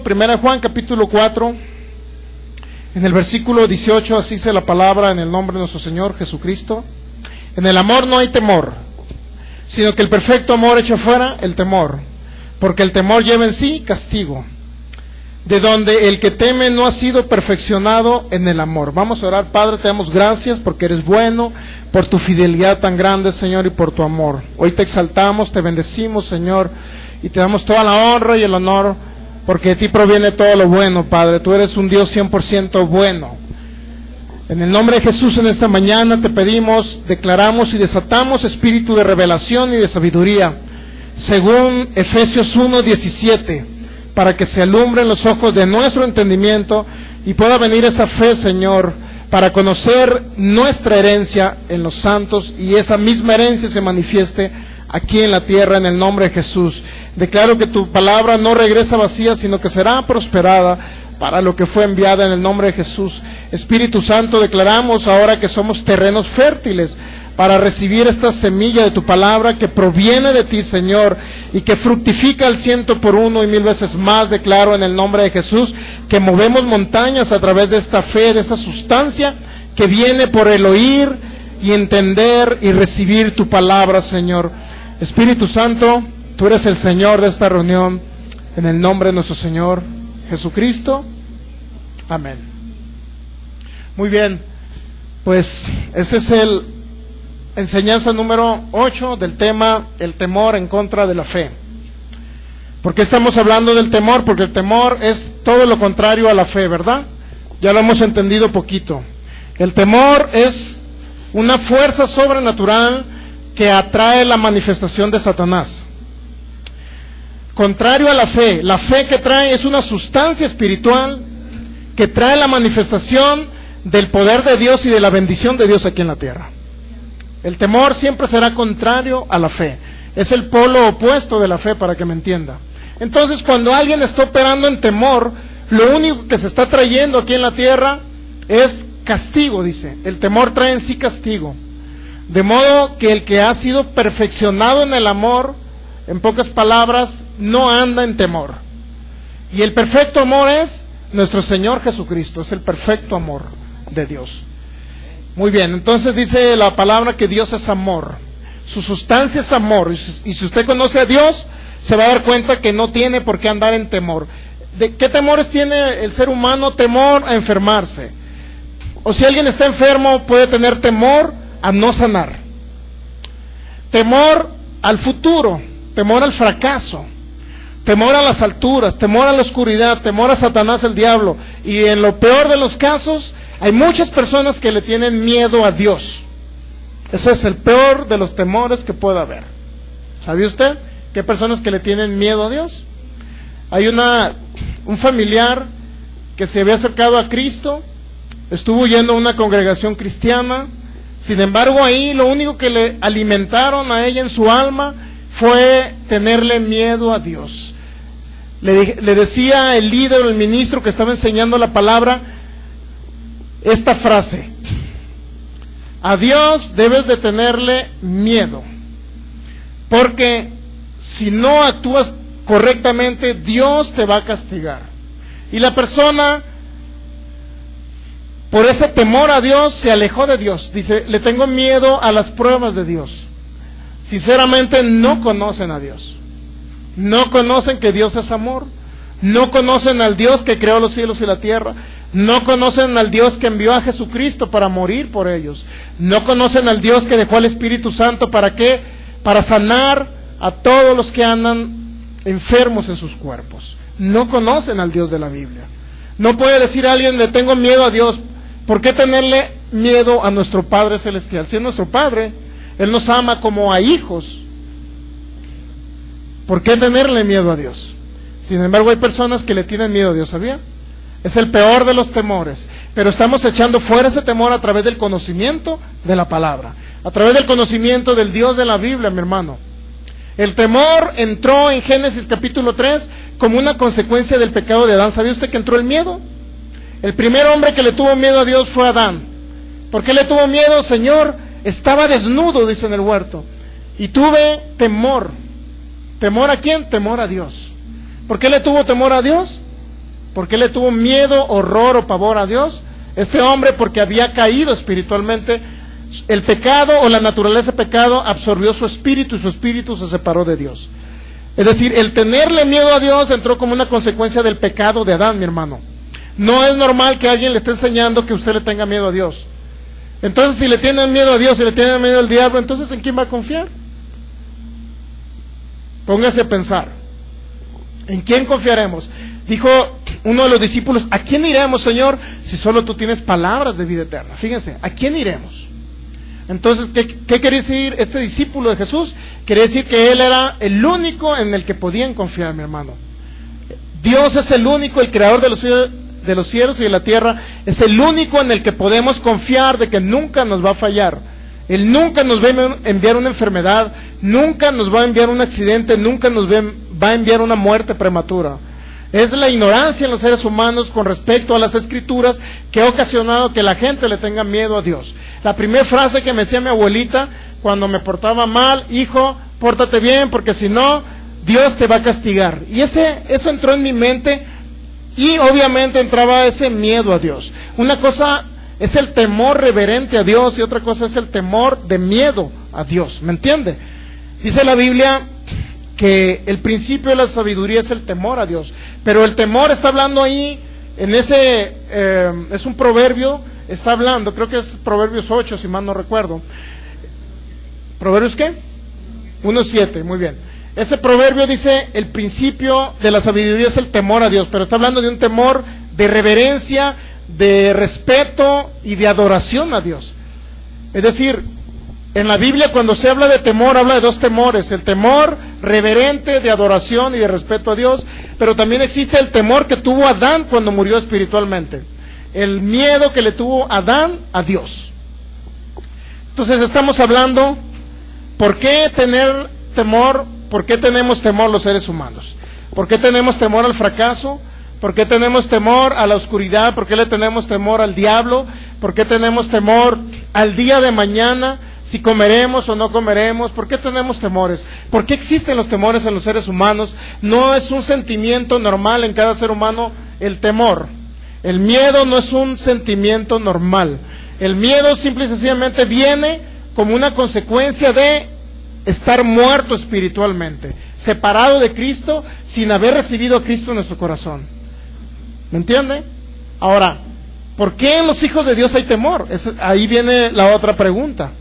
Primera de Juan, capítulo 4, en el versículo 18, así dice la palabra, en el nombre de nuestro Señor Jesucristo. En el amor no hay temor, sino que el perfecto amor echa fuera el temor, porque el temor lleva en sí castigo, de donde el que teme no ha sido perfeccionado en el amor. Vamos a orar. Padre, te damos gracias porque eres bueno, por tu fidelidad tan grande, Señor, y por tu amor. Hoy te exaltamos, te bendecimos, Señor, y te damos toda la honra y el honor, porque de ti proviene todo lo bueno, Padre. Tú eres un Dios 100% bueno. En el nombre de Jesús, en esta mañana te pedimos, declaramos y desatamos espíritu de revelación y de sabiduría, según Efesios 1:17, para que se alumbren los ojos de nuestro entendimiento y pueda venir esa fe, Señor, para conocer nuestra herencia en los santos, y esa misma herencia se manifieste aquí en la tierra, en el nombre de Jesús. Declaro que tu palabra no regresa vacía, sino que será prosperada para lo que fue enviada, en el nombre de Jesús. Espíritu Santo, declaramos ahora que somos terrenos fértiles para recibir esta semilla de tu palabra que proviene de ti, Señor, y que fructifica al 100 por 1 y 1000 veces más. Declaro en el nombre de Jesús que movemos montañas a través de esta fe, de esa sustancia que viene por el oír y entender y recibir tu palabra, Señor. Espíritu Santo, tú eres el Señor de esta reunión, en el nombre de nuestro Señor Jesucristo. Amén. Muy bien, pues ese es el enseñanza número 8 del tema, el temor en contra de la fe. ¿Por qué estamos hablando del temor? Porque el temor es todo lo contrario a la fe, ¿verdad? Ya lo hemos entendido poquito. El temor es una fuerza sobrenatural que atrae la manifestación de Satanás. Contrario a la fe que trae es una sustancia espiritual que trae la manifestación del poder de Dios y de la bendición de Dios aquí en la tierra. El temor siempre será contrario a la fe. Es el polo opuesto de la fe, para que me entienda. Entonces, cuando alguien está operando en temor, lo único que se está trayendo aquí en la tierra es castigo, dice. El temor trae en sí castigo. De modo que el que ha sido perfeccionado en el amor, en pocas palabras, no anda en temor. Y el perfecto amor es nuestro Señor Jesucristo, es el perfecto amor de Dios. Muy bien, entonces dice la palabra que Dios es amor. Su sustancia es amor. Y si usted conoce a Dios, se va a dar cuenta que no tiene por qué andar en temor. ¿De qué temores tiene el ser humano? Temor a enfermarse. O si alguien está enfermo, puede tener temor a no sanar. Temor al futuro, temor al fracaso, temor a las alturas, temor a la oscuridad, temor a Satanás, el diablo. Y en lo peor de los casos, hay muchas personas que le tienen miedo a Dios. Ese es el peor de los temores que pueda haber. ¿Sabía usted que hay personas que le tienen miedo a Dios? Hay un familiar que se había acercado a Cristo, estuvo yendo a una congregación cristiana. Sin embargo, ahí lo único que le alimentaron a ella en su alma fue tenerle miedo a Dios. Le decía el líder, el ministro que estaba enseñando la palabra, esta frase: a Dios debes de tenerle miedo, porque si no actúas correctamente, Dios te va a castigar. Y la persona, por ese temor a Dios, se alejó de Dios. Dice, le tengo miedo a las pruebas de Dios. Sinceramente no conocen a Dios. No conocen que Dios es amor. No conocen al Dios que creó los cielos y la tierra. No conocen al Dios que envió a Jesucristo para morir por ellos. No conocen al Dios que dejó al Espíritu Santo, ¿para qué? Para sanar a todos los que andan enfermos en sus cuerpos. No conocen al Dios de la Biblia. No puede decir a alguien, le tengo miedo a Dios. ¿Por qué tenerle miedo a nuestro Padre Celestial? Si es nuestro Padre, Él nos ama como a hijos. ¿Por qué tenerle miedo a Dios? Sin embargo, hay personas que le tienen miedo a Dios, ¿sabía? Es el peor de los temores. Pero estamos echando fuera ese temor a través del conocimiento de la palabra, a través del conocimiento del Dios de la Biblia, mi hermano. El temor entró en Génesis capítulo 3 como una consecuencia del pecado de Adán. ¿Sabía usted que entró el miedo? El primer hombre que le tuvo miedo a Dios fue Adán. ¿Por qué le tuvo miedo? Señor, estaba desnudo, dice en el huerto, y tuve temor. ¿Temor a quién? Temor a Dios. ¿Por qué le tuvo temor a Dios? ¿Por qué le tuvo miedo, horror o pavor a Dios? Este hombre, porque había caído espiritualmente. El pecado o la naturaleza de pecado absorbió su espíritu y su espíritu se separó de Dios. Es decir, el tenerle miedo a Dios entró como una consecuencia del pecado de Adán, mi hermano. No es normal que alguien le esté enseñando que usted le tenga miedo a Dios. Entonces, si le tienen miedo a Dios, si le tienen miedo al diablo, entonces ¿en quién va a confiar? Póngase a pensar. ¿En quién confiaremos? Dijo uno de los discípulos, ¿a quién iremos, Señor, si solo tú tienes palabras de vida eterna? Fíjense, ¿a quién iremos? Entonces, ¿qué quería decir este discípulo de Jesús? Quería decir que él era el único en el que podían confiar, mi hermano. Dios es el único, el creador de los cielos y de la tierra, es el único en el que podemos confiar de que nunca nos va a fallar. Él nunca nos va a enviar una enfermedad, nunca nos va a enviar un accidente, nunca nos va a enviar una muerte prematura. Es la ignorancia en los seres humanos con respecto a las escrituras que ha ocasionado que la gente le tenga miedo a Dios. La primera frase que me decía mi abuelita cuando me portaba mal: hijo, pórtate bien, porque si no, Dios te va a castigar. Y eso entró en mi mente, y obviamente entraba ese miedo a Dios. Una cosa es el temor reverente a Dios y otra cosa es el temor de miedo a Dios, ¿me entiende? Dice la Biblia que el principio de la sabiduría es el temor a Dios, pero el temor está hablando ahí, en ese, es un proverbio, está hablando, creo que es Proverbios 8, si mal no recuerdo. ¿Proverbios qué? 1:7, muy bien. Ese proverbio dice, el principio de la sabiduría es el temor a Dios, pero está hablando de un temor de reverencia, de respeto y de adoración a Dios. Es decir, en la Biblia cuando se habla de temor, habla de dos temores: el temor reverente de adoración y de respeto a Dios, pero también existe el temor que tuvo Adán cuando murió espiritualmente, el miedo que le tuvo Adán a Dios. Entonces estamos hablando, ¿por qué tener temor? ¿Por qué tenemos temor los seres humanos? ¿Por qué tenemos temor al fracaso? ¿Por qué tenemos temor a la oscuridad? ¿Por qué le tenemos temor al diablo? ¿Por qué tenemos temor al día de mañana? Si comeremos o no comeremos. ¿Por qué tenemos temores? ¿Por qué existen los temores en los seres humanos? No es un sentimiento normal en cada ser humano el temor. El miedo no es un sentimiento normal. El miedo simple y sencillamente viene como una consecuencia de estar muerto espiritualmente, separado de Cristo, sin haber recibido a Cristo en nuestro corazón. ¿Me entiende? Ahora, ¿por qué en los hijos de Dios hay temor? Ahí viene la otra pregunta.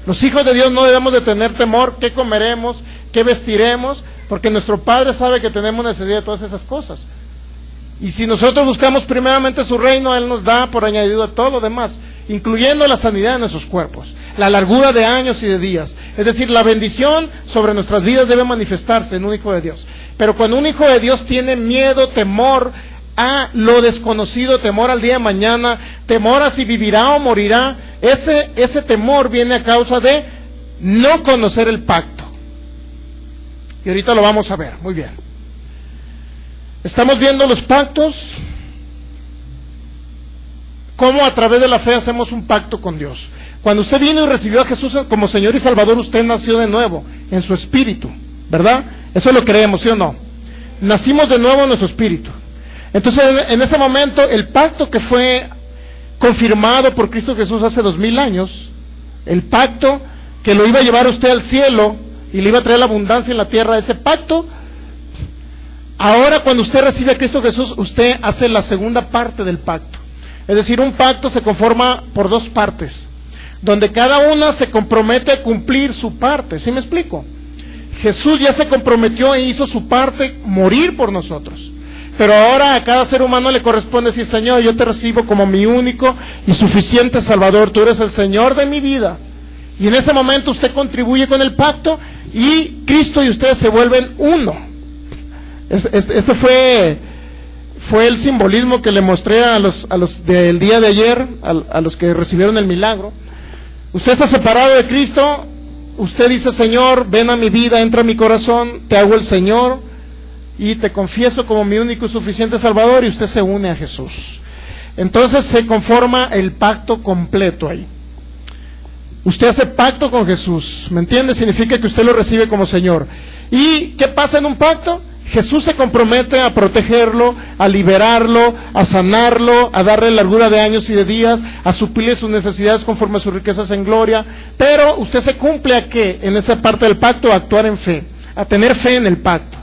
Los hijos de Dios no debemos de tener temor. ¿Qué comeremos? ¿Qué vestiremos? Porque nuestro Padre sabe que tenemos necesidad de todas esas cosas. Y si nosotros buscamos primeramente su reino, Él nos da por añadido a todo lo demás, incluyendo la sanidad de nuestros cuerpos, la largura de años y de días. Es decir, la bendición sobre nuestras vidas debe manifestarse en un hijo de Dios. Pero cuando un hijo de Dios tiene miedo, temor a lo desconocido, temor al día de mañana, temor a si vivirá o morirá, ese temor viene a causa de no conocer el pacto. Y ahorita lo vamos a ver, muy bien. Estamos viendo los pactos, cómo a través de la fe hacemos un pacto con Dios. Cuando usted vino y recibió a Jesús como Señor y Salvador, usted nació de nuevo en su espíritu, ¿verdad? Eso lo creemos, ¿sí o no? Nacimos de nuevo en nuestro espíritu. Entonces, en ese momento, el pacto que fue confirmado por Cristo Jesús hace 2000 años, el pacto que lo iba a llevar usted al cielo y le iba a traer la abundancia en la tierra, ese pacto, ahora cuando usted recibe a Cristo Jesús, usted hace la segunda parte del pacto. Es decir, un pacto se conforma por dos partes, donde cada una se compromete a cumplir su parte. ¿Sí me explico? Jesús ya se comprometió e hizo su parte, morir por nosotros. Pero ahora a cada ser humano le corresponde decir: Señor, yo te recibo como mi único y suficiente Salvador. Tú eres el Señor de mi vida. Y en ese momento usted contribuye con el pacto y Cristo y ustedes se vuelven uno. Este fue el simbolismo que le mostré a los del día de ayer, a los que recibieron el milagro. Usted está separado de Cristo, usted dice: Señor, ven a mi vida, entra a mi corazón, te hago el Señor y te confieso como mi único y suficiente Salvador, y usted se une a Jesús. Entonces se conforma el pacto completo ahí. Usted hace pacto con Jesús, ¿me entiende? Significa que usted lo recibe como Señor. ¿Y qué pasa en un pacto? Jesús se compromete a protegerlo, a liberarlo, a sanarlo, a darle largura de años y de días, a suplirle sus necesidades conforme a sus riquezas en gloria. Pero usted se cumple a qué, en esa parte del pacto, a actuar en fe, a tener fe en el pacto.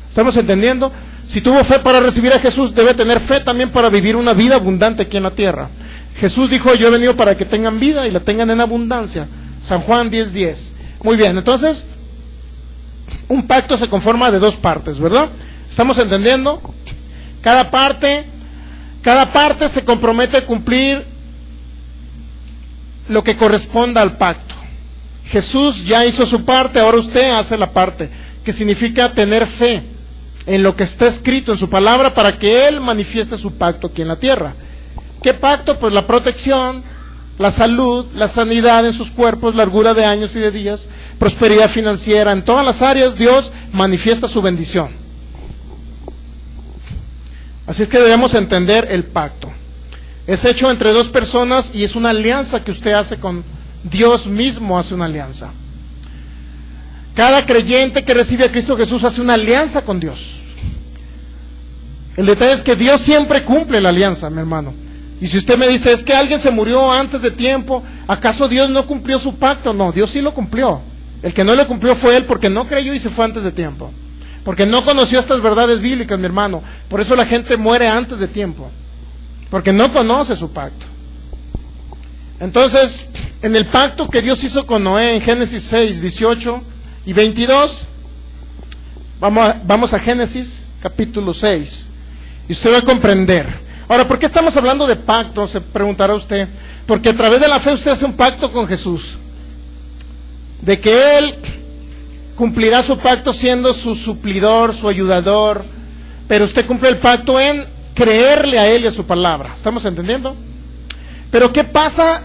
¿Estamos entendiendo? Si tuvo fe para recibir a Jesús, debe tener fe también para vivir una vida abundante aquí en la tierra. Jesús dijo, yo he venido para que tengan vida y la tengan en abundancia. San Juan 10:10. Muy bien, entonces, un pacto se conforma de dos partes, ¿verdad? ¿Estamos entendiendo? Cada parte se compromete a cumplir lo que corresponda al pacto. Jesús ya hizo su parte, ahora usted hace la parte, que significa tener fe en lo que está escrito en su palabra para que Él manifieste su pacto aquí en la tierra. ¿Qué pacto? Pues la protección, la salud, la sanidad en sus cuerpos, largura de años y de días, prosperidad financiera. En todas las áreas Dios manifiesta su bendición. Así es que debemos entender el pacto. Es hecho entre dos personas y es una alianza que usted hace con Dios mismo, hace una alianza. Cada creyente que recibe a Cristo Jesús hace una alianza con Dios. El detalle es que Dios siempre cumple la alianza, mi hermano. Y si usted me dice, es que alguien se murió antes de tiempo, ¿acaso Dios no cumplió su pacto? No, Dios sí lo cumplió. El que no lo cumplió fue Él porque no creyó y se fue antes de tiempo. Porque no conoció estas verdades bíblicas, mi hermano. Por eso la gente muere antes de tiempo. Porque no conoce su pacto. Entonces, en el pacto que Dios hizo con Noé en Génesis 6, 18 y 22, vamos a Génesis capítulo 6. Y usted va a comprender. Ahora, ¿por qué estamos hablando de pacto? Se preguntará usted. Porque a través de la fe usted hace un pacto con Jesús. De que Él cumplirá su pacto siendo su suplidor, su ayudador. Pero usted cumple el pacto en creerle a Él y a su palabra. ¿Estamos entendiendo? Pero ¿qué pasa?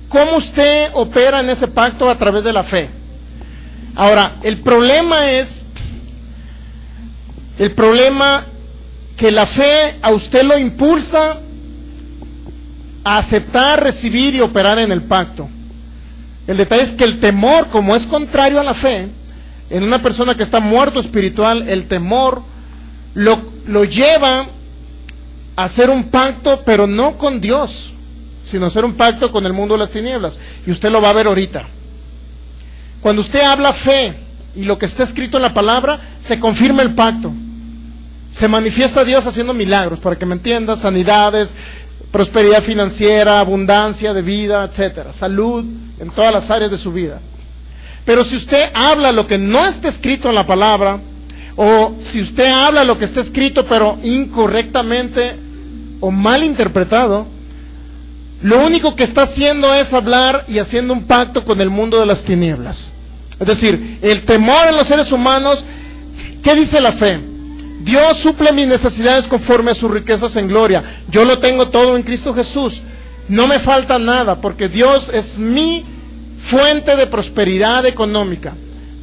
¿Cómo usted opera en ese pacto a través de la fe? Ahora, el problema que la fe a usted lo impulsa a aceptar, recibir y operar en el pacto. El detalle es que el temor, como es contrario a la fe, en una persona que está muerto espiritual, el temor lo lleva a hacer un pacto, pero no con Dios, sino hacer un pacto con el mundo de las tinieblas. Y usted lo va a ver ahorita. Cuando usted habla fe y lo que está escrito en la palabra, se confirma el pacto. Se manifiesta Dios haciendo milagros, para que me entiendas, sanidades, prosperidad financiera, abundancia de vida, etcétera, salud en todas las áreas de su vida. Pero si usted habla lo que no está escrito en la palabra, o si usted habla lo que está escrito pero incorrectamente o mal interpretado, lo único que está haciendo es hablar y haciendo un pacto con el mundo de las tinieblas. Es decir, el temor en los seres humanos. ¿Qué dice la fe? Dios suple mis necesidades conforme a sus riquezas en gloria. Yo lo tengo todo en Cristo Jesús. No me falta nada, porque Dios es mi fuente de prosperidad económica.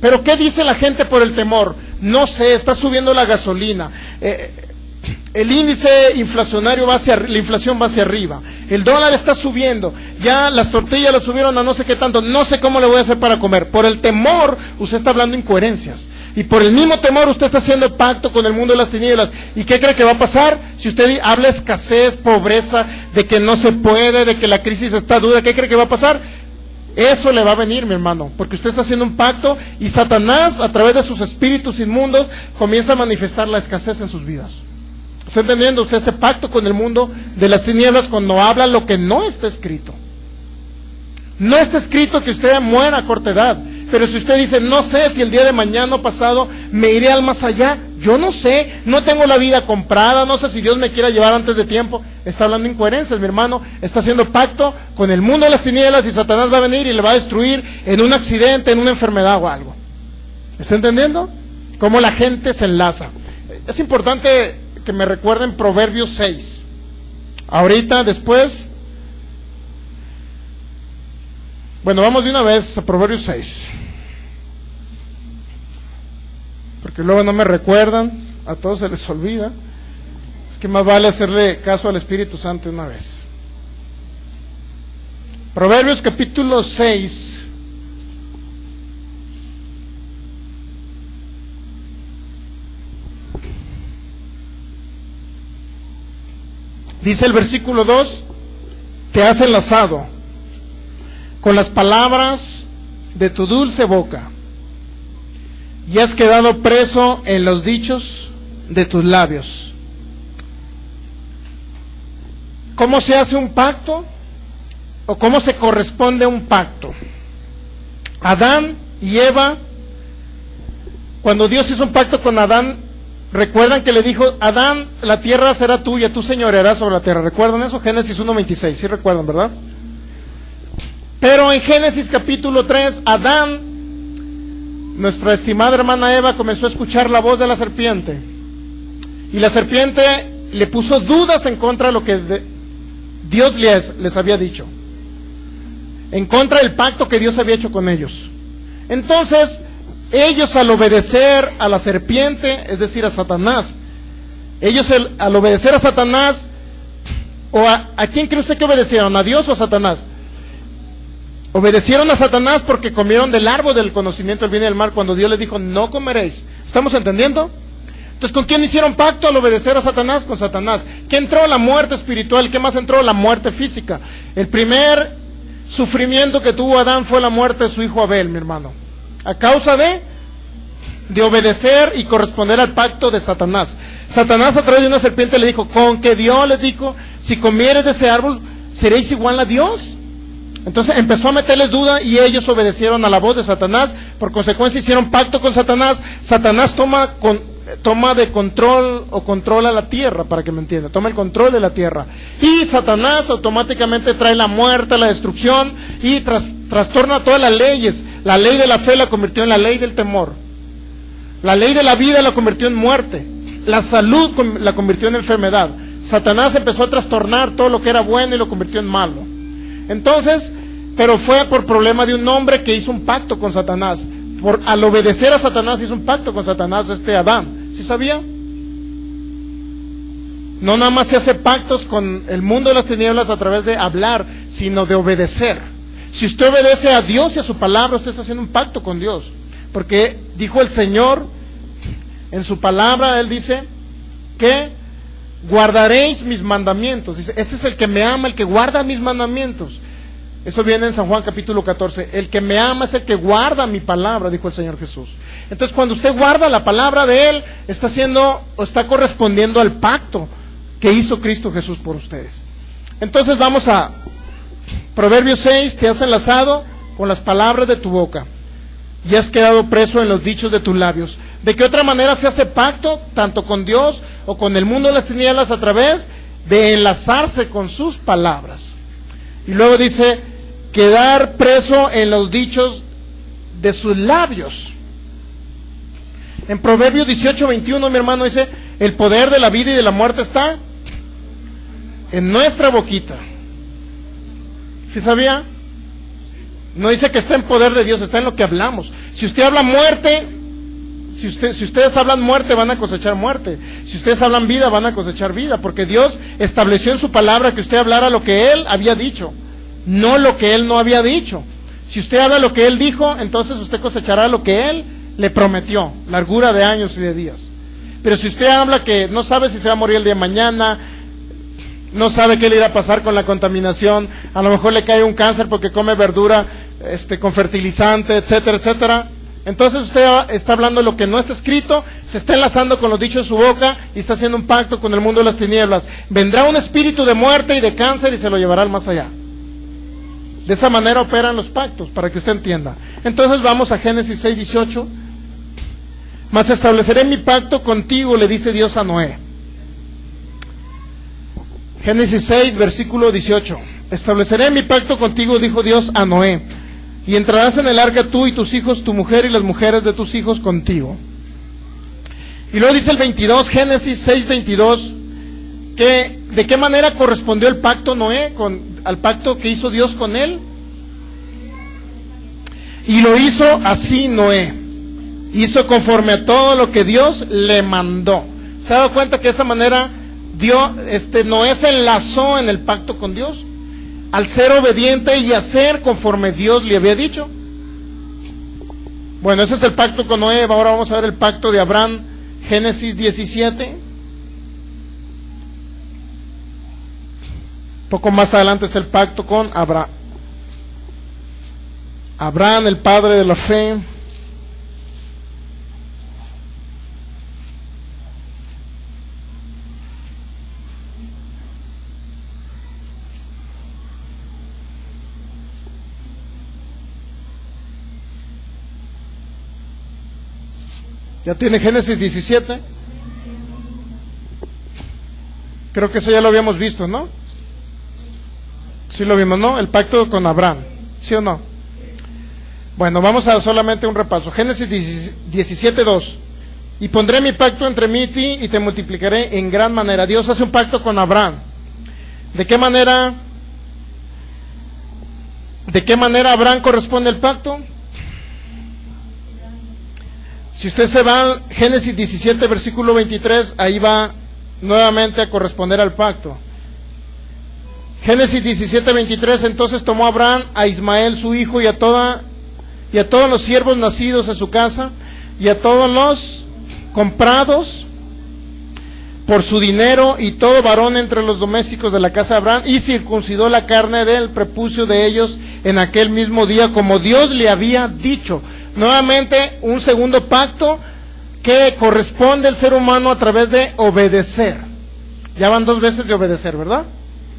Pero ¿qué dice la gente por el temor? No sé, está subiendo la gasolina. El índice inflacionario la inflación va hacia arriba. El dólar está subiendo. Ya las tortillas las subieron a no sé qué tanto. No sé cómo le voy a hacer para comer. Por el temor, usted está hablando incoherencias. Y por el mismo temor, usted está haciendo pacto con el mundo de las tinieblas. ¿Y qué cree que va a pasar? Si usted habla escasez, pobreza, de que no se puede, de que la crisis está dura, ¿qué cree que va a pasar? Eso le va a venir, mi hermano, porque usted está haciendo un pacto y Satanás, a través de sus espíritus inmundos, comienza a manifestar la escasez en sus vidas. ¿Está entendiendo? Usted hace pacto con el mundo de las tinieblas cuando habla lo que no está escrito. No está escrito que usted muera a corta edad, pero si usted dice, no sé si el día de mañana o pasado me iré al más allá, yo no sé, no tengo la vida comprada, no sé si Dios me quiera llevar antes de tiempo, está hablando incoherencias, mi hermano, está haciendo pacto con el mundo de las tinieblas y Satanás va a venir y le va a destruir en un accidente, en una enfermedad o algo. ¿Está entendiendo? Cómo la gente se enlaza. Es importante que me recuerden Proverbios 6. Ahorita, después, bueno, vamos de una vez a Proverbios 6. Porque luego no me recuerdan, a todos se les olvida. Es que más vale hacerle caso al Espíritu Santo una vez. Proverbios capítulo 6. Dice el versículo 2, te has enlazado con las palabras de tu dulce boca y has quedado preso en los dichos de tus labios. ¿Cómo se hace un pacto? ¿O cómo se corresponde a un pacto? Adán y Eva, cuando Dios hizo un pacto con Adán, recuerdan que le dijo: Adán, la tierra será tuya, tú señorearás sobre la tierra. ¿Recuerdan eso? Génesis 1:26, sí recuerdan, ¿verdad? Pero en Génesis capítulo 3, Adán, nuestra estimada hermana Eva, comenzó a escuchar la voz de la serpiente. Y la serpiente le puso dudas en contra de lo que Dios les había dicho, en contra del pacto que Dios había hecho con ellos. Entonces, ellos al obedecer a la serpiente, es decir, a Satanás, al obedecer a Satanás, ¿a quién cree usted que obedecieron? ¿A Dios o a Satanás? Obedecieron a Satanás porque comieron del árbol del conocimiento del bien y del mal, cuando Dios les dijo: no comeréis. ¿Estamos entendiendo? Entonces, ¿con quién hicieron pacto al obedecer a Satanás? Con Satanás. ¿Qué entró? La muerte espiritual. ¿Qué más entró? La muerte física. El primer sufrimiento que tuvo Adán fue la muerte de su hijo Abel, mi hermano, a causa de obedecer y corresponder al pacto de Satanás. Satanás, a través de una serpiente, le dijo: con que Dios les dijo, si comieres de ese árbol, seréis igual a Dios. Entonces empezó a meterles duda y ellos obedecieron a la voz de Satanás. Por consecuencia hicieron pacto con Satanás. Satanás toma de control o controla la tierra, para que me entienda, toma el control de la tierra. Y Satanás automáticamente trae la muerte, la destrucción y trastorna todas las leyes. La ley de la fe la convirtió en la ley del temor. La ley de la vida la convirtió en muerte. La salud la convirtió en enfermedad. Satanás empezó a trastornar todo lo que era bueno y lo convirtió en malo. Entonces, pero fue por problema de un hombre que hizo un pacto con Satanás. Al obedecer a Satanás hizo un pacto con Satanás, Adán. ¿Sí sabía? No nada más se hace pactos con el mundo de las tinieblas a través de hablar, sino de obedecer. Si usted obedece a Dios y a su palabra, usted está haciendo un pacto con Dios. Porque dijo el Señor en su palabra, Él dice que guardaréis mis mandamientos. Dice: ese es el que me ama, el que guarda mis mandamientos. Eso viene en San Juan capítulo 14. El que me ama es el que guarda mi palabra, dijo el Señor Jesús. Entonces, cuando usted guarda la palabra de Él, está correspondiendo al pacto que hizo Cristo Jesús por ustedes. Entonces vamos a Proverbios 6. Te has enlazado con las palabras de tu boca y has quedado preso en los dichos de tus labios. ¿De qué otra manera se hace pacto, tanto con Dios o con el mundo de las tinieblas? A través de enlazarse con sus palabras. Y luego dice: quedar preso en los dichos de sus labios. En Proverbios 18:21, mi hermano, dice: el poder de la vida y de la muerte está en nuestra boquita. ¿Sí sabía? No dice que está en poder de Dios, está en lo que hablamos. Si usted habla muerte, si ustedes hablan muerte, van a cosechar muerte. Si ustedes hablan vida, van a cosechar vida, porque Dios estableció en su palabra que usted hablara lo que Él había dicho, no lo que Él no había dicho. Si usted habla lo que Él dijo, entonces usted cosechará lo que Él le prometió, largura de años y de días. Pero si usted habla que no sabe si se va a morir el día de mañana, no sabe qué le irá a pasar con la contaminación, a lo mejor le cae un cáncer porque come verdura con fertilizante, etcétera, etcétera, entonces usted está hablando lo que no está escrito, se está enlazando con los dichos de su boca y está haciendo un pacto con el mundo de las tinieblas. Vendrá un espíritu de muerte y de cáncer y se lo llevará al más allá. De esa manera operan los pactos, para que usted entienda. Entonces vamos a Génesis 6:18. Mas estableceré mi pacto contigo, le dice Dios a Noé. Génesis 6, versículo 18. Estableceré mi pacto contigo, dijo Dios a Noé, y entrarás en el arca tú y tus hijos, tu mujer y las mujeres de tus hijos contigo. Y luego dice el 22, Génesis 6:22, que de qué manera correspondió el pacto Noé al pacto que hizo Dios con él. Y lo hizo así Noé, hizo conforme a todo lo que Dios le mandó. ¿Se ha dado cuenta que de esa manera Noé se enlazó en el pacto con Dios? Al ser obediente y hacer conforme Dios le había dicho. Bueno, ese es el pacto con Noé. Ahora vamos a ver el pacto de Abraham, Génesis 17. Poco más adelante está el pacto con Abraham. Abraham, el padre de la fe. ¿Ya tiene Génesis 17? Creo que eso ya lo habíamos visto, ¿no? Sí lo vimos, ¿no? El pacto con Abraham, ¿sí o no? Bueno, vamos a solamente un repaso. Génesis 17:2. Y pondré mi pacto entre mí y ti y te multiplicaré en gran manera. Dios hace un pacto con Abraham. ¿De qué manera Abraham corresponde el pacto? Si usted se va a Génesis 17, versículo 23, ahí va nuevamente a corresponder al pacto. Génesis 17, 23, entonces tomó Abraham a Ismael su hijo y a todos los siervos nacidos en su casa y a todos los comprados por su dinero y todo varón entre los domésticos de la casa de Abraham, y circuncidó la carne del prepucio de ellos en aquel mismo día, como Dios le había dicho. Nuevamente un segundo pacto que corresponde al ser humano a través de obedecer. Ya van 2 veces de obedecer, ¿verdad?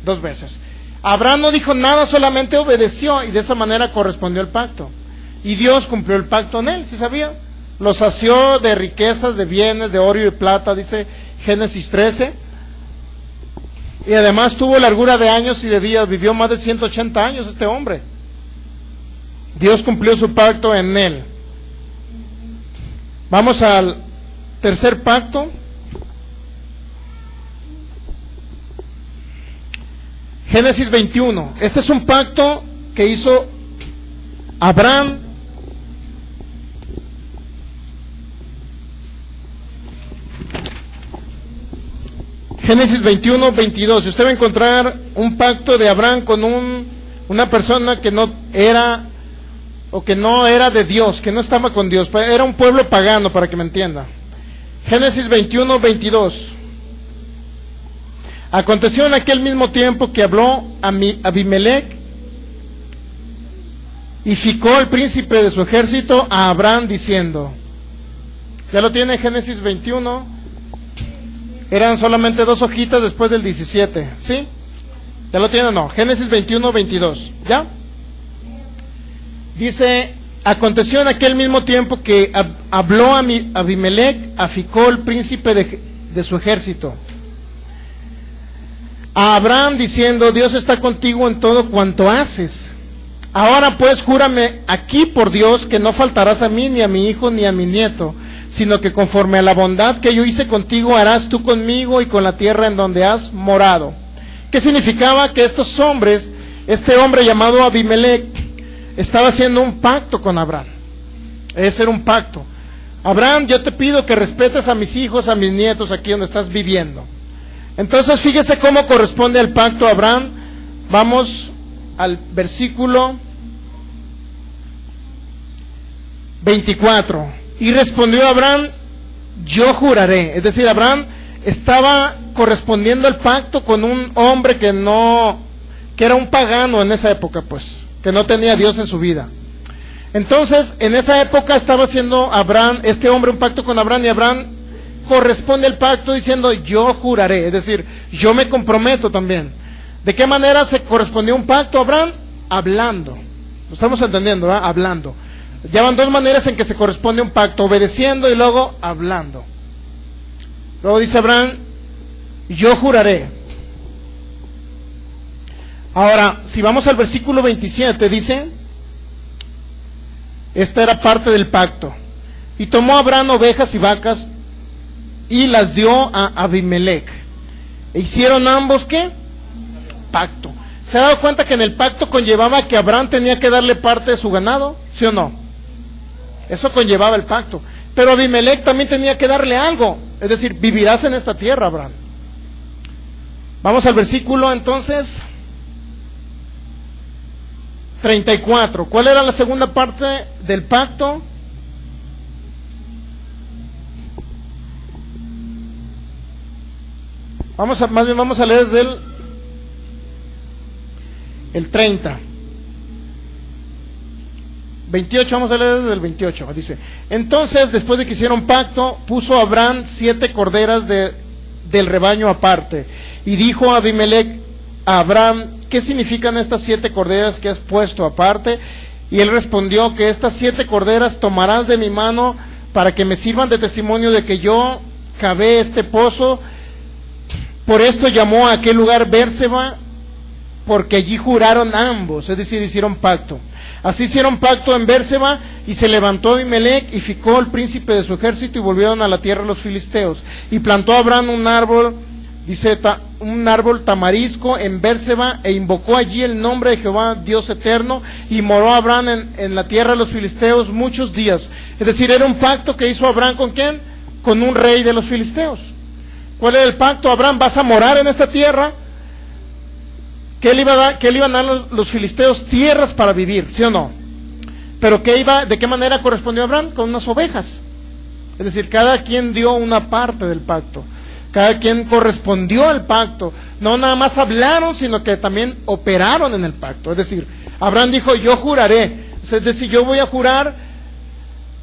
2 veces. Abraham no dijo nada, solamente obedeció, y de esa manera correspondió el pacto. Y Dios cumplió el pacto en él, ¿sí sabía? Lo sació de riquezas, de bienes, de oro y de plata, dice Génesis 13. Y además tuvo largura de años y de días, vivió más de 180 años este hombre. Dios cumplió su pacto en él. Vamos al tercer pacto. Génesis 21. Este es un pacto que hizo Abraham Génesis 21, 22. Si usted va a encontrar un pacto de Abraham con una persona que no era de Dios, que no estaba con Dios, era un pueblo pagano, para que me entienda. Génesis 21, 22. Aconteció en aquel mismo tiempo que habló Abimelech y ficó el príncipe de su ejército a Abraham diciendo, ya lo tiene Génesis 21, eran solamente 2 hojitas después del 17, ¿sí? ¿Ya lo tiene o no? Génesis 21, 22, ¿ya? Dice, aconteció en aquel mismo tiempo que habló Abimelech a Ficol, el príncipe de su ejército, a Abraham diciendo, Dios está contigo en todo cuanto haces. Ahora pues júrame aquí por Dios que no faltarás a mí, ni a mi hijo, ni a mi nieto, sino que conforme a la bondad que yo hice contigo, harás tú conmigo y con la tierra en donde has morado. ¿Qué significaba? Que estos hombres, este hombre llamado Abimelech, estaba haciendo un pacto con Abraham. Ese era un pacto. Abraham, yo te pido que respetes a mis hijos, a mis nietos, aquí donde estás viviendo. Entonces, fíjese cómo corresponde al pacto a Abraham. Vamos al versículo 24. Y respondió Abraham, yo juraré. Es decir, Abraham estaba correspondiendo al pacto con un hombre que era un pagano en esa época, pues, que no tenía a Dios en su vida. Entonces, en esa época estaba haciendo Abraham, este hombre, un pacto con Abraham, y Abraham corresponde al pacto diciendo, yo juraré. Es decir, yo me comprometo también. ¿De qué manera se correspondió un pacto a Abraham? Hablando. Lo estamos entendiendo, ¿verdad? Hablando. Ya van 2 maneras en que se corresponde un pacto, obedeciendo y luego hablando. Luego dice Abraham, yo juraré. Ahora, si vamos al versículo 27, dice, esta era parte del pacto. Y tomó Abraham ovejas y vacas y las dio a Abimelech. E hicieron ambos, ¿qué? Pacto. ¿Se ha dado cuenta que en el pacto conllevaba que Abraham tenía que darle parte de su ganado? ¿Sí o no? Eso conllevaba el pacto. Pero Abimelech también tenía que darle algo. Es decir, vivirás en esta tierra, Abraham. Vamos al versículo entonces 34. ¿Cuál era la segunda parte del pacto? Más bien vamos a leer desde el el 30. 28, vamos a leer desde el 28. Dice: entonces, después de que hicieron pacto, puso Abraham 7 corderas del rebaño aparte. Y dijo a Abimelech a Abraham: ¿qué significan estas 7 corderas que has puesto aparte? Y él respondió: que estas 7 corderas tomarás de mi mano para que me sirvan de testimonio de que yo cavé este pozo. Por esto llamó a aquel lugar Bérseba, porque allí juraron ambos, es decir, hicieron pacto. Así hicieron pacto en Bérseba, y se levantó Abimelech y Ficol, el príncipe de su ejército, y volvieron a la tierra los filisteos. Y plantó Abraham un árbol, dice, un árbol tamarisco en Bérseba, e invocó allí el nombre de Jehová, Dios eterno, y moró Abraham en la tierra de los filisteos muchos días. Es decir, era un pacto que hizo Abraham ¿con quién? Con un rey de los filisteos. ¿Cuál era el pacto? Abraham, vas a morar en esta tierra. ¿Qué le iban a dar los filisteos? Tierras para vivir, ¿sí o no? Pero ¿de qué manera correspondió a Abraham? Con unas ovejas. Es decir, cada quien dio una parte del pacto. Cada quien correspondió al pacto. No nada más hablaron, sino que también operaron en el pacto. Es decir, Abraham dijo: yo juraré. Es decir, yo voy a jurar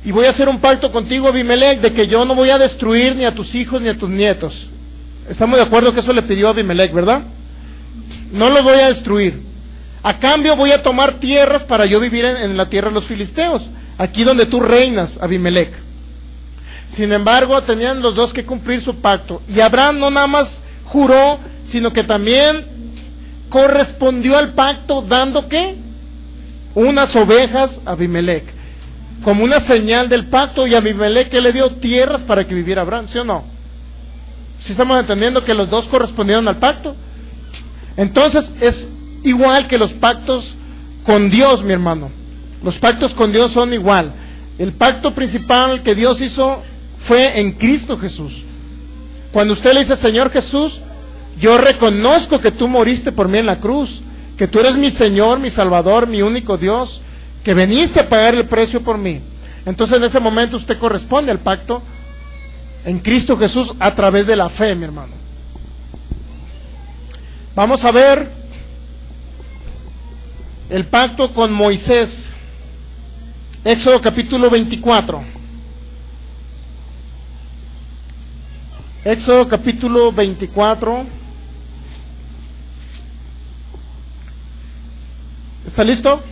y voy a hacer un pacto contigo, Abimelech, de que yo no voy a destruir ni a tus hijos ni a tus nietos. Estamos de acuerdo que eso le pidió a Abimelech, ¿verdad? No los voy a destruir. A cambio voy a tomar tierras para yo vivir en la tierra de los filisteos, aquí donde tú reinas, Abimelech. Sin embargo, tenían los dos que cumplir su pacto. Y Abraham no nada más juró, sino que también correspondió al pacto, dando ¿qué? Unas ovejas a Abimelech, como una señal del pacto. Y a Abimelech, ¿qué le dio? Tierras para que viviera Abraham, ¿sí o no? ¿Sí estamos entendiendo que los dos correspondieron al pacto? Entonces es igual que los pactos con Dios, mi hermano. Los pactos con Dios son igual. El pacto principal que Dios hizo fue en Cristo Jesús. Cuando usted le dice: Señor Jesús, yo reconozco que tú moriste por mí en la cruz, que tú eres mi Señor, mi Salvador, mi único Dios, que viniste a pagar el precio por mí. Entonces en ese momento usted corresponde al pacto en Cristo Jesús a través de la fe, mi hermano. Vamos a ver el pacto con Moisés. Éxodo capítulo 24. Éxodo capítulo 24. ¿Está listo?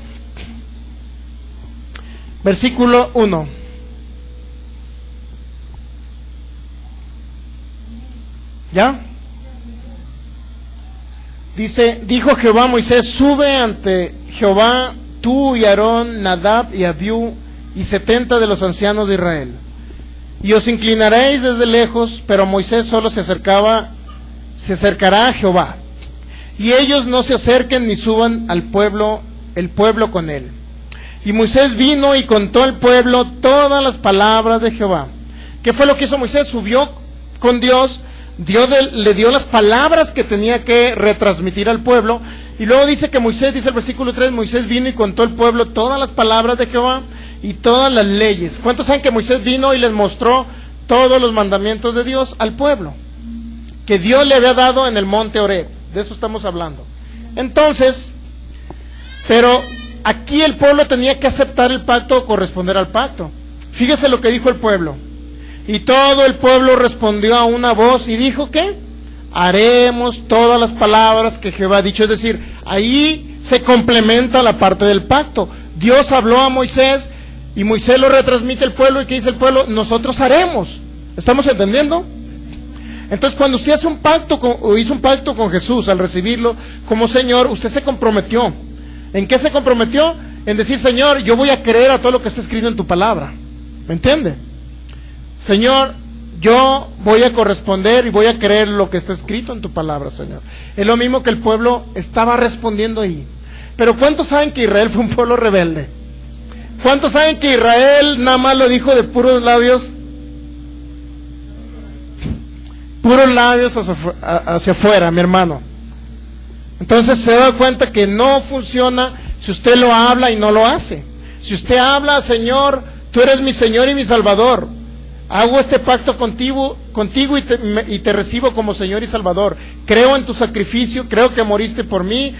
Versículo 1. ¿Ya? Dice: dijo Jehová a Moisés: sube ante Jehová tú y Aarón, Nadab y Abiú y 70 de los ancianos de Israel, y os inclinaréis desde lejos. Pero Moisés solo se acercará a Jehová, y ellos no se acerquen ni suban al pueblo, el pueblo con él. Y Moisés vino y contó al pueblo todas las palabras de Jehová. ¿Qué fue lo que hizo Moisés? Subió con Dios. Dios le dio las palabras que tenía que retransmitir al pueblo. Y luego dice que Moisés, dice el versículo 3, Moisés vino y contó al pueblo todas las palabras de Jehová y todas las leyes. ¿Cuántos saben que Moisés vino y les mostró todos los mandamientos de Dios al pueblo? Que Dios le había dado en el monte Horeb. De eso estamos hablando. Entonces, pero aquí el pueblo tenía que aceptar el pacto o corresponder al pacto. Fíjese lo que dijo el pueblo. Y todo el pueblo respondió a una voz y dijo: ¿qué? Haremos todas las palabras que Jehová ha dicho. Es decir, ahí se complementa la parte del pacto. Dios habló a Moisés y Moisés lo retransmite al pueblo. ¿Y qué dice el pueblo? Nosotros haremos. ¿Estamos entendiendo? Entonces, cuando usted hace un pacto o hizo un pacto con Jesús, al recibirlo como Señor, usted se comprometió. ¿En qué se comprometió? En decir: Señor, yo voy a creer a todo lo que está escrito en tu palabra. ¿Me entiende? Señor, yo voy a corresponder y voy a creer lo que está escrito en tu palabra, Señor. Es lo mismo que el pueblo estaba respondiendo ahí. Pero ¿cuántos saben que Israel fue un pueblo rebelde? ¿Cuántos saben que Israel nada más lo dijo de puros labios? Puros labios hacia afuera, mi hermano. Entonces se da cuenta que no funciona si usted lo habla y no lo hace. Si usted habla: Señor, tú eres mi Señor y mi Salvador, hago este pacto contigo y te recibo como Señor y Salvador. Creo en tu sacrificio, creo que moriste por mí,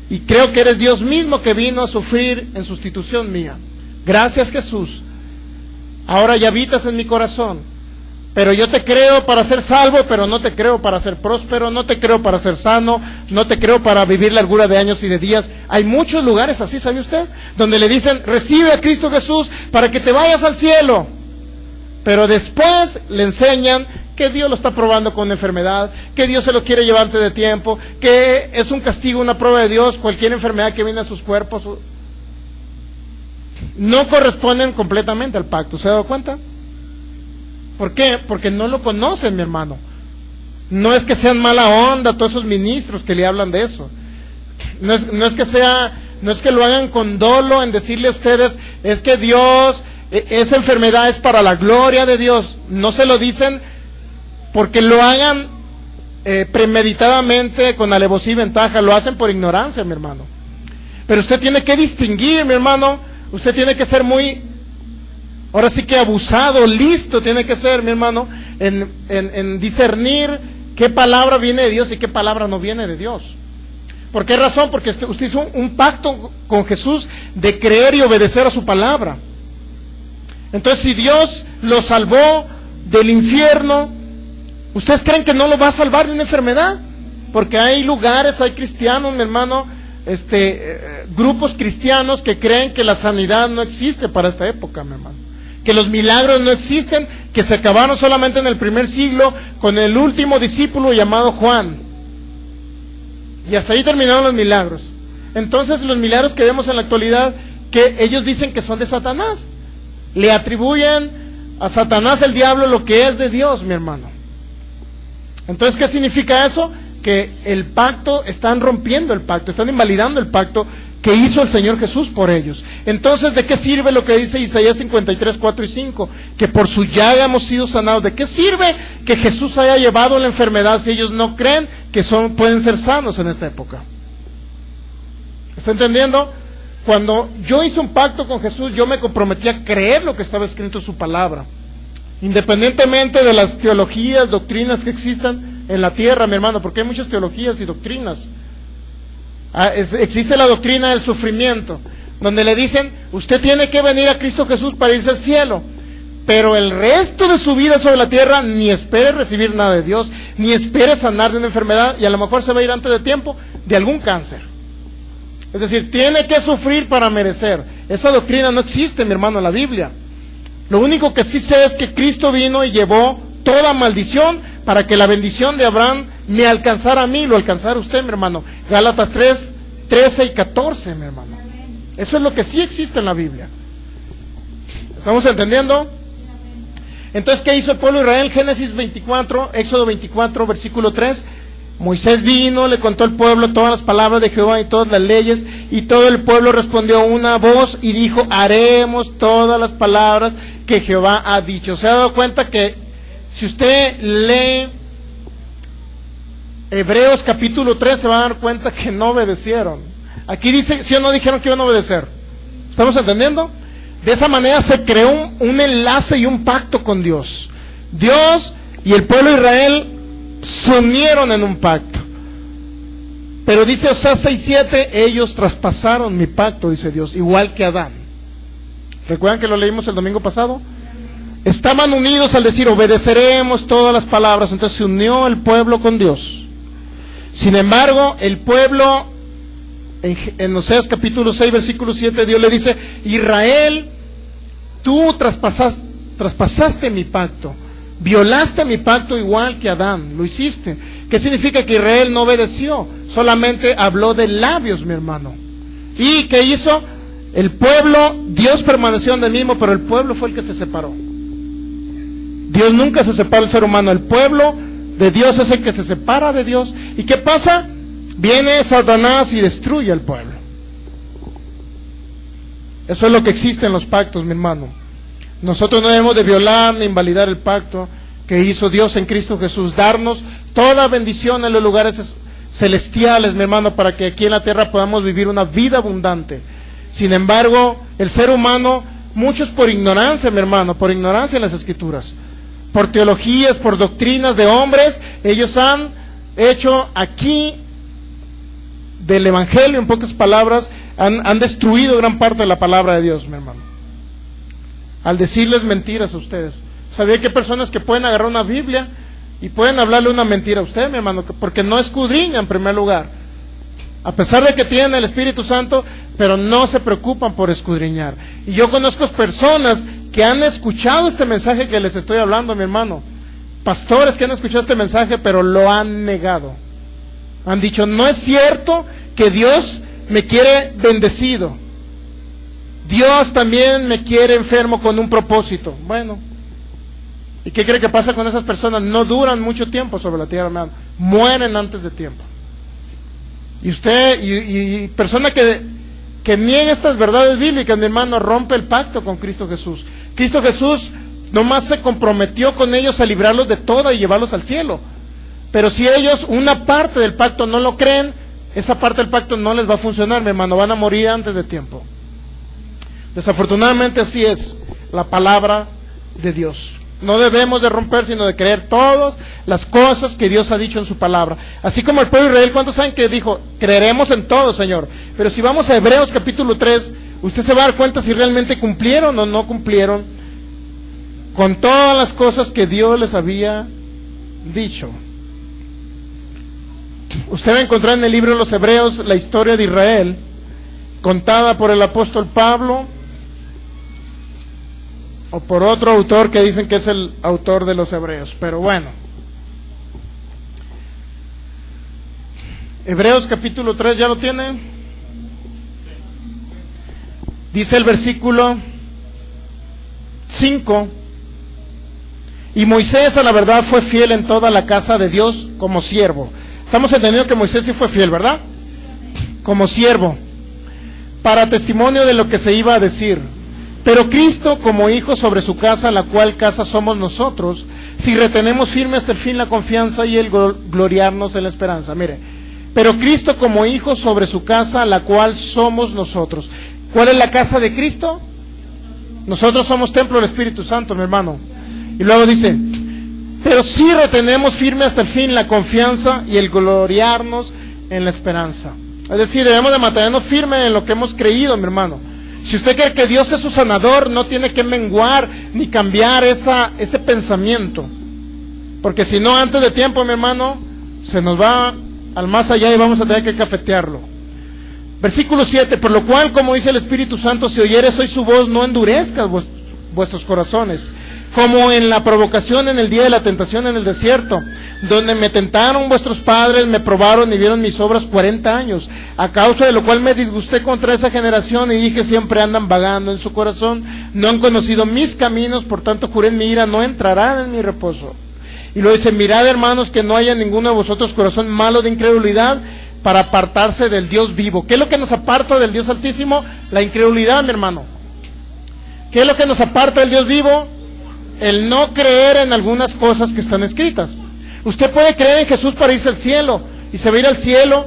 y creo que eres Dios mismo que vino a sufrir en sustitución mía. Gracias, Jesús. Ahora ya habitas en mi corazón. Pero yo te creo para ser salvo, pero no te creo para ser próspero, no te creo para ser sano, no te creo para vivir largura de años y de días. Hay muchos lugares así, ¿sabe usted? Donde le dicen, recibe a Cristo Jesús para que te vayas al cielo. Pero después le enseñan que Dios lo está probando con enfermedad, que Dios se lo quiere llevar antes de tiempo, que es un castigo, una prueba de Dios, cualquier enfermedad que viene a sus cuerpos. No corresponden completamente al pacto, ¿se ha dado cuenta? ¿Por qué? Porque no lo conocen, mi hermano. No es que sean mala onda todos esos ministros que le hablan de eso. No es que lo hagan con dolo en decirle a ustedes, es que Dios, esa enfermedad es para la gloria de Dios. No se lo dicen porque lo hagan premeditadamente, con alevosía y ventaja. Lo hacen por ignorancia, mi hermano. Pero usted tiene que distinguir, mi hermano. Usted tiene que ser muy... Ahora sí que abusado, listo tiene que ser, mi hermano, en discernir qué palabra viene de Dios y qué palabra no viene de Dios. ¿Por qué razón? Porque usted hizo un pacto con Jesús de creer y obedecer a su palabra. Entonces, si Dios lo salvó del infierno, ¿ustedes creen que no lo va a salvar de una enfermedad? Porque hay lugares, hay cristianos, mi hermano, grupos cristianos que creen que la sanidad no existe para esta época, mi hermano. Que los milagros no existen, que se acabaron solamente en el primer siglo con el último discípulo llamado Juan. Y hasta ahí terminaron los milagros. Entonces los milagros que vemos en la actualidad, que ellos dicen que son de Satanás. Le atribuyen a Satanás, el diablo, lo que es de Dios, mi hermano. Entonces, ¿qué significa eso? Que el pacto, están rompiendo el pacto, están invalidando el pacto que hizo el Señor Jesús por ellos. Entonces, ¿de qué sirve lo que dice Isaías 53, 4 y 5? Que por su llaga hemos sido sanados. ¿De qué sirve que Jesús haya llevado la enfermedad si ellos no creen que pueden ser sanos en esta época? ¿Está entendiendo? Cuando yo hice un pacto con Jesús, yo me comprometí a creer lo que estaba escrito en su palabra. Independientemente de las teologías, doctrinas que existan en la tierra, mi hermano, porque hay muchas teologías y doctrinas. Existe la doctrina del sufrimiento, donde le dicen, usted tiene que venir a Cristo Jesús para irse al cielo, pero el resto de su vida sobre la tierra ni espere recibir nada de Dios, ni espere sanar de una enfermedad, y a lo mejor se va a ir antes de tiempo de algún cáncer. Es decir, tiene que sufrir para merecer. Esa doctrina no existe, mi hermano, en la Biblia. Lo único que sí sé es que Cristo vino y llevó toda maldición para que la bendición de Abraham me alcanzara a mí, lo alcanzara a usted, mi hermano. Gálatas 3, 13 y 14, mi hermano. Eso es lo que sí existe en la Biblia. ¿Estamos entendiendo? Entonces, ¿qué hizo el pueblo de Israel? Génesis 24, Éxodo 24, versículo 3. Moisés vino, le contó al pueblo todas las palabras de Jehová y todas las leyes, y todo el pueblo respondió a una voz y dijo, haremos todas las palabras que Jehová ha dicho. ¿Se ha dado cuenta que si usted lee Hebreos capítulo 3 se va a dar cuenta que no obedecieron? Aquí dice, ¿sí o no dijeron que iban a obedecer? ¿Estamos entendiendo? De esa manera se creó un enlace y un pacto con Dios. Dios y el pueblo de Israel se unieron en un pacto. Pero dice Oseas 6:7, ellos traspasaron mi pacto, dice Dios, igual que Adán. ¿Recuerdan que lo leímos el domingo pasado? Estaban unidos al decir, obedeceremos todas las palabras. Entonces se unió el pueblo con Dios. Sin embargo, el pueblo, en Oseas capítulo 6, versículo 7, Dios le dice, Israel, tú traspasaste mi pacto, violaste mi pacto igual que Adán, lo hiciste. ¿Qué significa? Que Israel no obedeció, solamente habló de labios, mi hermano. ¿Y qué hizo? El pueblo, Dios permaneció en el mismo, pero el pueblo fue el que se separó. Dios nunca se separa del ser humano, el pueblo de Dios es el que se separa de Dios. ¿Y qué pasa? Viene Satanás y destruye al pueblo. Eso es lo que existe en los pactos, mi hermano. Nosotros no debemos de violar ni invalidar el pacto que hizo Dios en Cristo Jesús, darnos toda bendición en los lugares celestiales, mi hermano, para que aquí en la tierra podamos vivir una vida abundante. Sin embargo, el ser humano, muchos por ignorancia, mi hermano, por ignorancia en las Escrituras, por teologías, por doctrinas de hombres, ellos han hecho aquí del Evangelio, en pocas palabras, han destruido gran parte de la palabra de Dios, mi hermano, al decirles mentiras a ustedes. ¿Sabía que hay personas que pueden agarrar una Biblia y pueden hablarle una mentira a usted, mi hermano? Porque no escudriñan en primer lugar, a pesar de que tienen el Espíritu Santo, pero no se preocupan por escudriñar. Y yo conozco personas que han escuchado este mensaje que les estoy hablando, mi hermano, pastores que han escuchado este mensaje, pero lo han negado. Han dicho, no es cierto que Dios me quiere bendecido, Dios también me quiere enfermo con un propósito. Bueno, ¿y qué cree que pasa con esas personas? No duran mucho tiempo sobre la tierra, hermano, mueren antes de tiempo. Y usted, y persona que niega estas verdades bíblicas, mi hermano, rompe el pacto con Cristo Jesús. Cristo Jesús nomás se comprometió con ellos a librarlos de todo y llevarlos al cielo. Pero si ellos una parte del pacto no lo creen, esa parte del pacto no les va a funcionar, mi hermano, van a morir antes de tiempo. Desafortunadamente así es la palabra de Dios. No debemos de romper, sino de creer todas las cosas que Dios ha dicho en su palabra. Así como el pueblo de Israel, ¿cuántos saben que dijo? Creeremos en todo, Señor. Pero si vamos a Hebreos capítulo 3, usted se va a dar cuenta si realmente cumplieron o no cumplieron con todas las cosas que Dios les había dicho. Usted va a encontrar en el libro de los Hebreos la historia de Israel, contada por el apóstol Pablo, o por otro autor que dicen que es el autor de los Hebreos, pero bueno. Hebreos capítulo 3, ¿ya lo tiene? Dice el versículo 5: y Moisés a la verdad fue fiel en toda la casa de Dios como siervo. Estamos entendiendo que Moisés sí fue fiel, ¿verdad? Como siervo, para testimonio de lo que se iba a decir. Pero Cristo como hijo sobre su casa, la cual casa somos nosotros, si retenemos firme hasta el fin la confianza y el gloriarnos en la esperanza. Mire, pero Cristo como hijo sobre su casa, la cual somos nosotros. ¿Cuál es la casa de Cristo? Nosotros somos templo del Espíritu Santo, mi hermano. Y luego dice, pero si retenemos firme hasta el fin la confianza y el gloriarnos en la esperanza. Es decir, debemos de mantenernos firmes en lo que hemos creído, mi hermano. Si usted cree que Dios es su sanador, no tiene que menguar ni cambiar ese pensamiento. Porque si no, antes de tiempo, mi hermano, se nos va al más allá y vamos a tener que cafetearlo. Versículo 7, por lo cual, como dice el Espíritu Santo, si oyeres hoy su voz, no endurezcas vuestros corazones, como en la provocación en el día de la tentación en el desierto, donde me tentaron vuestros padres, me probaron y vieron mis obras 40 años, a causa de lo cual me disgusté contra esa generación y dije, siempre andan vagando en su corazón, no han conocido mis caminos, por tanto juré en mi ira, no entrarán en mi reposo. Y luego dice, mirad hermanos, que no haya ninguno de vosotros corazón malo de incredulidad, para apartarse del Dios vivo. ¿Qué es lo que nos aparta del Dios Altísimo? La incredulidad, mi hermano. ¿Qué es lo que nos aparta del Dios vivo? El no creer en algunas cosas que están escritas. Usted puede creer en Jesús para irse al cielo, y se va a ir al cielo,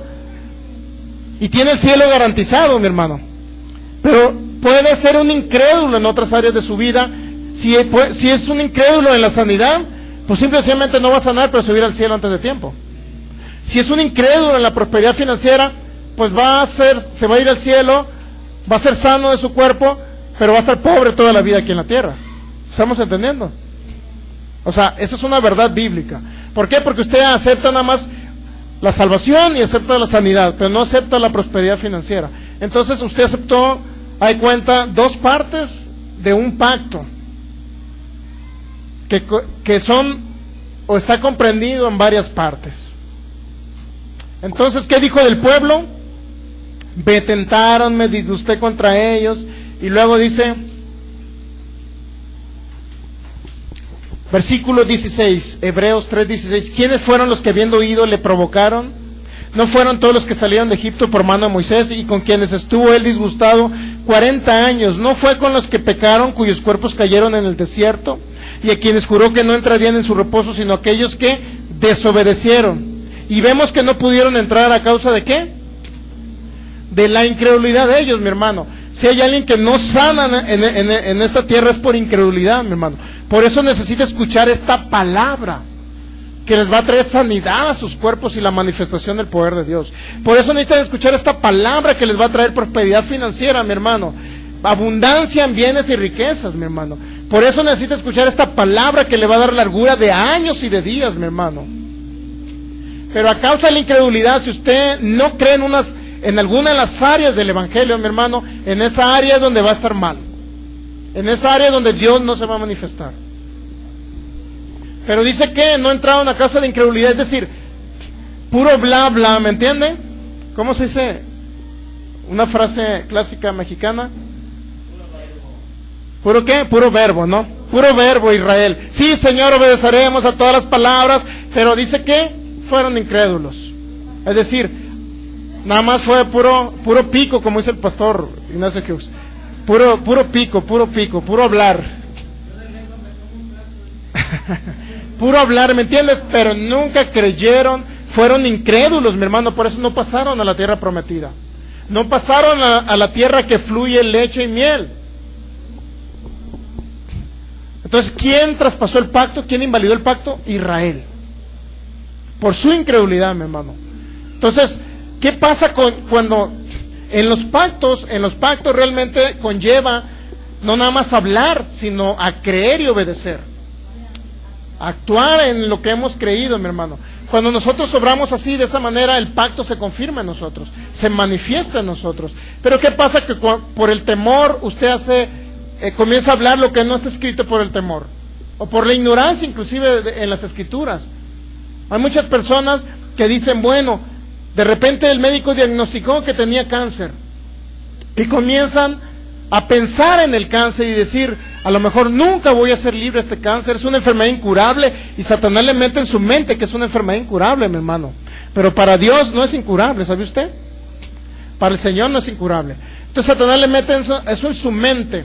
y tiene el cielo garantizado, mi hermano. Pero puede ser un incrédulo en otras áreas de su vida. Si es un incrédulo en la sanidad, pues simplemente no va a sanar, pero se va a ir al cielo antes de tiempo. Si es un incrédulo en la prosperidad financiera, pues se va a ir al cielo, va a ser sano de su cuerpo, pero va a estar pobre toda la vida aquí en la tierra. ¿Estamos entendiendo? O sea, esa es una verdad bíblica. ¿Por qué? Porque usted acepta nada más la salvación y acepta la sanidad, pero no acepta la prosperidad financiera. Entonces usted aceptó, hay cuenta, dos partes de un pacto que son o está comprendido en varias partes. Entonces, ¿qué dijo del pueblo? Me tentaron, me disgusté contra ellos. Y luego dice, versículo 16, Hebreos 3:16, ¿quiénes fueron los que habiendo oído le provocaron? ¿No fueron todos los que salieron de Egipto por mano de Moisés y con quienes estuvo él disgustado 40 años? ¿No fue con los que pecaron, cuyos cuerpos cayeron en el desierto? Y a quienes juró que no entrarían en su reposo, sino aquellos que desobedecieron. Y vemos que no pudieron entrar a causa de ¿qué? De la incredulidad de ellos, mi hermano. Si hay alguien que no sana en esta tierra es por incredulidad, mi hermano. Por eso necesita escuchar esta palabra, que les va a traer sanidad a sus cuerpos y la manifestación del poder de Dios. Por eso necesitan escuchar esta palabra que les va a traer prosperidad financiera, mi hermano. Abundancia en bienes y riquezas, mi hermano. Por eso necesita escuchar esta palabra que le va a dar largura de años y de días, mi hermano. Pero a causa de la incredulidad, si usted no cree en alguna de las áreas del evangelio, mi hermano, en esa área es donde va a estar mal. En esa área es donde Dios no se va a manifestar. Pero dice que no entraron a causa de incredulidad, es decir, puro bla bla, ¿me entiende? ¿Cómo se dice? Una frase clásica mexicana. ¿Puro qué? Puro verbo, ¿no? Puro verbo, Israel. Sí, Señor, obedeceremos a todas las palabras, pero dice que fueron incrédulos. Es decir, nada más fue puro pico, como dice el pastor Ignacio Hughes. Puro pico, puro hablar. Puro hablar, ¿me entiendes? Pero nunca creyeron, fueron incrédulos, mi hermano, por eso no pasaron a la tierra prometida. No pasaron a la tierra que fluye leche y miel. Entonces, ¿quién traspasó el pacto? ¿Quién invalidó el pacto? Israel. Por su incredulidad, mi hermano. Entonces, ¿qué pasa cuando en los pactos realmente conlleva no nada más hablar, sino a creer y obedecer? Actuar en lo que hemos creído, mi hermano. Cuando nosotros obramos así, de esa manera, el pacto se confirma en nosotros, se manifiesta en nosotros. Pero ¿qué pasa? Que por el temor usted comienza a hablar lo que no está escrito por el temor, o por la ignorancia inclusive en las escrituras. Hay muchas personas que dicen, bueno, de repente el médico diagnosticó que tenía cáncer, y comienzan a pensar en el cáncer y decir, a lo mejor nunca voy a ser libre de este cáncer, es una enfermedad incurable, y Satanás le mete en su mente que es una enfermedad incurable, mi hermano. Pero para Dios no es incurable, ¿sabe usted? Para el Señor no es incurable. Entonces Satanás le mete eso en su mente.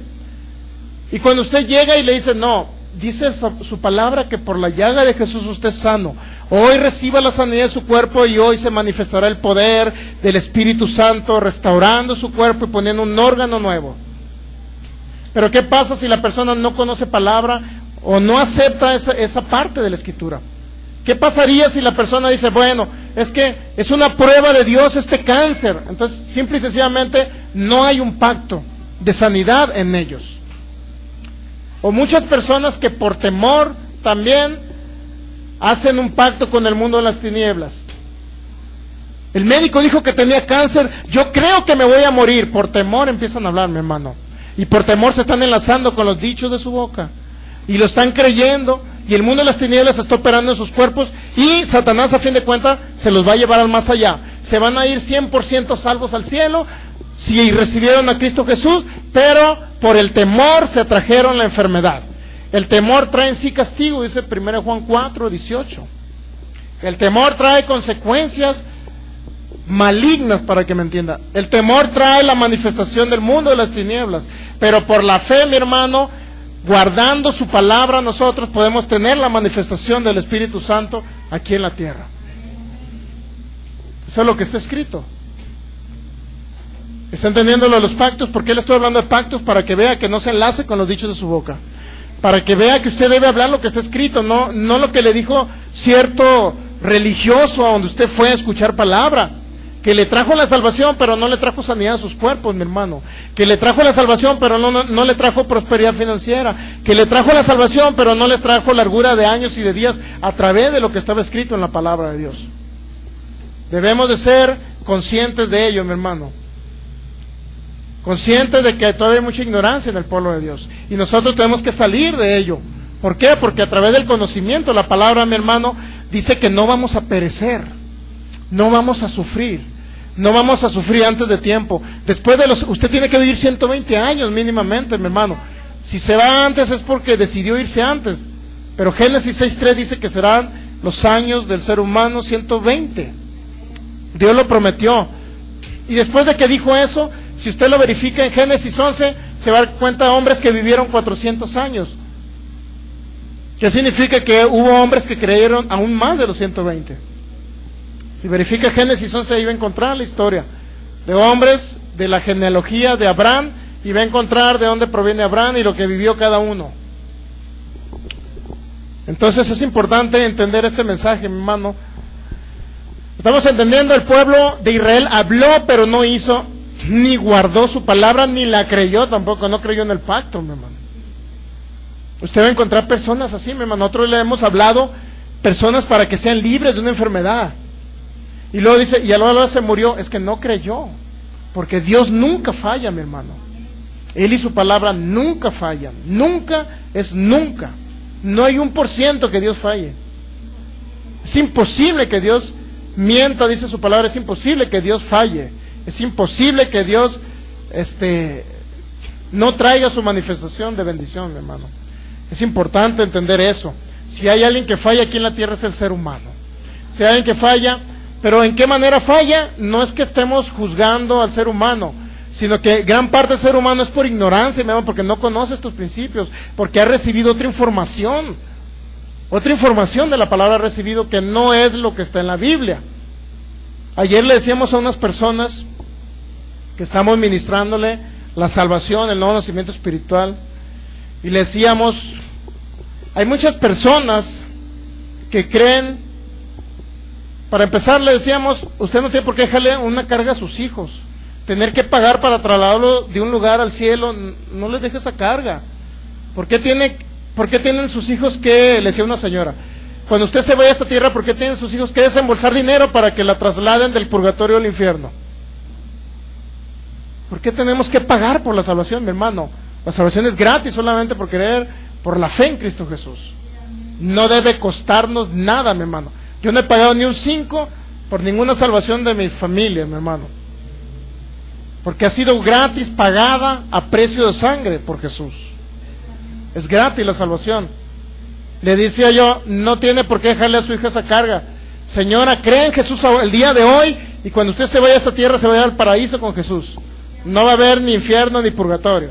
Y cuando usted llega y le dice, no, dice su palabra que por la llaga de Jesús usted es sano, hoy reciba la sanidad de su cuerpo y hoy se manifestará el poder del Espíritu Santo restaurando su cuerpo y poniendo un órgano nuevo. Pero ¿qué pasa si la persona no conoce palabra o no acepta esa parte de la Escritura? ¿Qué pasaría si la persona dice, bueno, es que es una prueba de Dios este cáncer? Entonces, simple y sencillamente, no hay un pacto de sanidad en ellos. O muchas personas que por temor también hacen un pacto con el mundo de las tinieblas. El médico dijo que tenía cáncer, yo creo que me voy a morir. Por temor empiezan a hablar, mi hermano. Y por temor se están enlazando con los dichos de su boca. Y lo están creyendo. Y el mundo de las tinieblas está operando en sus cuerpos. Y Satanás, a fin de cuentas, se los va a llevar al más allá. Se van a ir 100% salvos al cielo si recibieron a Cristo Jesús, pero por el temor se atrajeron la enfermedad. El temor trae en sí castigo, dice 1 Juan 4, 18. El temor trae consecuencias malignas, para que me entienda. El temor trae la manifestación del mundo de las tinieblas, pero por la fe, mi hermano, guardando su palabra, nosotros podemos tener la manifestación del Espíritu Santo aquí en la tierra. Eso es lo que está escrito. ¿Está entendiendo lo de los pactos? ¿Por qué le estoy hablando de pactos? Para que vea que no se enlace con los dichos de su boca. Para que vea que usted debe hablar lo que está escrito, no lo que le dijo cierto religioso a donde usted fue a escuchar palabra. Que le trajo la salvación, pero no le trajo sanidad a sus cuerpos, mi hermano. Que le trajo la salvación, pero no le trajo prosperidad financiera. Que le trajo la salvación, pero no les trajo largura de años y de días a través de lo que estaba escrito en la palabra de Dios. Debemos de ser conscientes de ello, mi hermano. Conscientes de que todavía hay mucha ignorancia en el pueblo de Dios. Y nosotros tenemos que salir de ello. ¿Por qué? Porque a través del conocimiento, la palabra, mi hermano, dice que no vamos a perecer. No vamos a sufrir. No vamos a sufrir antes de tiempo. Después de usted tiene que vivir 120 años mínimamente, mi hermano. Si se va antes es porque decidió irse antes. Pero Génesis 6:3 dice que serán los años del ser humano 120. Dios lo prometió. Y después de que dijo eso, si usted lo verifica en Génesis 11, se va a dar cuenta de hombres que vivieron 400 años. ¿Qué significa? Que hubo hombres que creyeron aún más de los 120. Si verifica Génesis 11, ahí va a encontrar la historia de hombres de la genealogía de Abraham, y va a encontrar de dónde proviene Abraham y lo que vivió cada uno. Entonces es importante entender este mensaje, mi hermano. Estamos entendiendo, el pueblo de Israel habló, pero no hizo, ni guardó su palabra, ni la creyó tampoco, no creyó en el pacto, mi hermano. Usted va a encontrar personas así, mi hermano. Nosotros le hemos hablado, personas para que sean libres de una enfermedad. Y luego dice, y a la hora se murió, es que no creyó. Porque Dios nunca falla, mi hermano. Él y su palabra nunca fallan. Nunca es nunca. No hay 1% que Dios falle. Es imposible que Dios mienta, dice su palabra. Es imposible que Dios falle. Es imposible que Dios no traiga su manifestación de bendición, mi hermano. Es importante entender eso. Si hay alguien que falla aquí en la tierra, es el ser humano. Si hay alguien que falla, pero ¿en qué manera falla? No es que estemos juzgando al ser humano, sino que gran parte del ser humano es por ignorancia, mi hermano, porque no conoce estos principios, porque ha recibido otra información de la palabra, ha recibido que no es lo que está en la Biblia. Ayer le decíamos a unas personas que estamos ministrándole la salvación, el nuevo nacimiento espiritual, y le decíamos, hay muchas personas que creen, para empezar le decíamos, usted no tiene por qué dejarle una carga a sus hijos, tener que pagar para trasladarlo de un lugar al cielo, no les deje esa carga. ¿Por qué tienen sus hijos que, le decía una señora, cuando usted se vaya a esta tierra, ¿por qué tienen sus hijos que desembolsar dinero para que la trasladen del purgatorio al infierno? ¿Por qué tenemos que pagar por la salvación, mi hermano? La salvación es gratis solamente por creer, por la fe en Cristo Jesús. No debe costarnos nada, mi hermano. Yo no he pagado ni un 5 por ninguna salvación de mi familia, mi hermano. Porque ha sido gratis, pagada a precio de sangre por Jesús. Es gratis la salvación. Le decía yo, no tiene por qué dejarle a su hija esa carga. Señora, cree en Jesús el día de hoy, y cuando usted se vaya a esta tierra, se va a ir al paraíso con Jesús. No va a haber ni infierno ni purgatorio.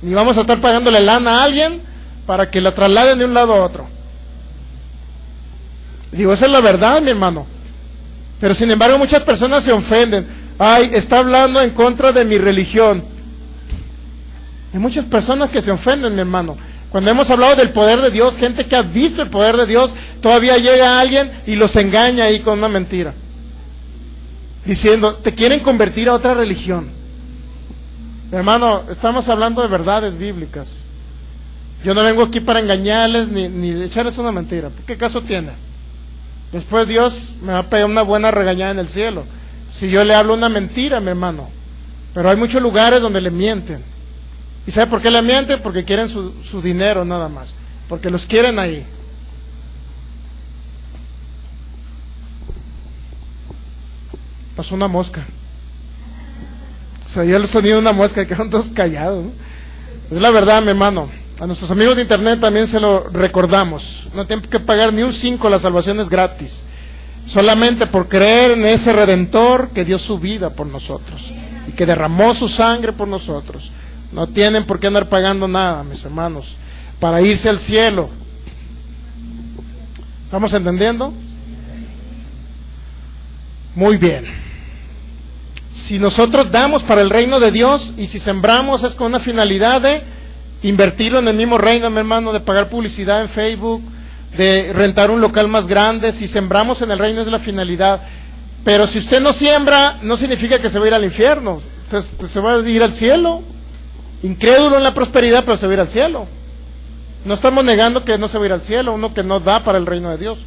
Ni vamos a estar pagándole lana a alguien para que la trasladen de un lado a otro. Digo, esa es la verdad, mi hermano. Pero sin embargo muchas personas se ofenden. Ay, está hablando en contra de mi religión. Hay muchas personas que se ofenden, mi hermano. Cuando hemos hablado del poder de Dios, gente que ha visto el poder de Dios, todavía llega alguien y los engaña ahí con una mentira, diciendo, te quieren convertir a otra religión. Mi hermano, estamos hablando de verdades bíblicas. Yo no vengo aquí para engañarles ni echarles una mentira. ¿Qué caso tiene? Después Dios me va a pegar una buena regañada en el cielo si yo le hablo una mentira, mi hermano. Pero hay muchos lugares donde le mienten. ¿Y sabe por qué le mienten? Porque quieren su dinero nada más. Porque los quieren ahí. Pasó una mosca. Se oía el sonido de una mosca, quedaron todos callados, ¿no? Es la verdad, mi hermano. A nuestros amigos de internet también se lo recordamos. No tienen que pagar ni un 5, la salvación es gratis. Solamente por creer en ese Redentor que dio su vida por nosotros y que derramó su sangre por nosotros. No tienen por qué andar pagando nada, mis hermanos, para irse al cielo. ¿Estamos entendiendo? Muy bien. Si nosotros damos para el reino de Dios y si sembramos es con una finalidad de invertirlo en el mismo reino, mi hermano, de pagar publicidad en Facebook, de rentar un local más grande. Si sembramos en el reino es la finalidad. Pero si usted no siembra, no significa que se va a ir al infierno. Usted se va a ir al cielo. Incrédulo en la prosperidad, pero se va a ir al cielo. No estamos negando que no se va a ir al cielo, uno que no da para el reino de Dios.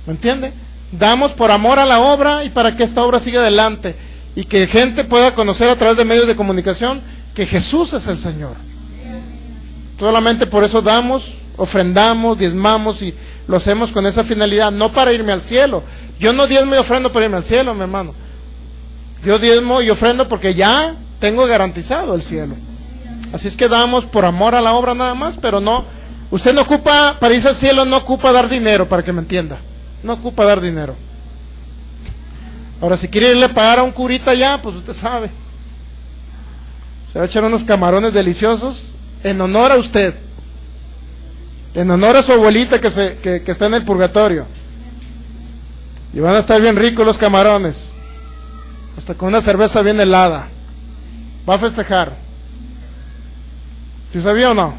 ¿Me entiende? Damos por amor a la obra y para que esta obra siga adelante y que gente pueda conocer a través de medios de comunicación que Jesús es el Señor. Solamente por eso damos, ofrendamos, diezmamos y lo hacemos con esa finalidad, no para irme al cielo. Yo no diezmo y ofrendo para irme al cielo, mi hermano. Yo diezmo y ofrendo porque ya tengo garantizado el cielo. Así es que damos por amor a la obra nada más, pero no, usted no ocupa, para irse al cielo no ocupa dar dinero, para que me entienda. No ocupa dar dinero. Ahora, si quiere irle a pagar a un curita ya, pues usted sabe. Se va a echar unos camarones deliciosos en honor a usted. En honor a su abuelita que está en el purgatorio. Y van a estar bien ricos los camarones. Hasta con una cerveza bien helada. Va a festejar. ¿Sí sabía o no?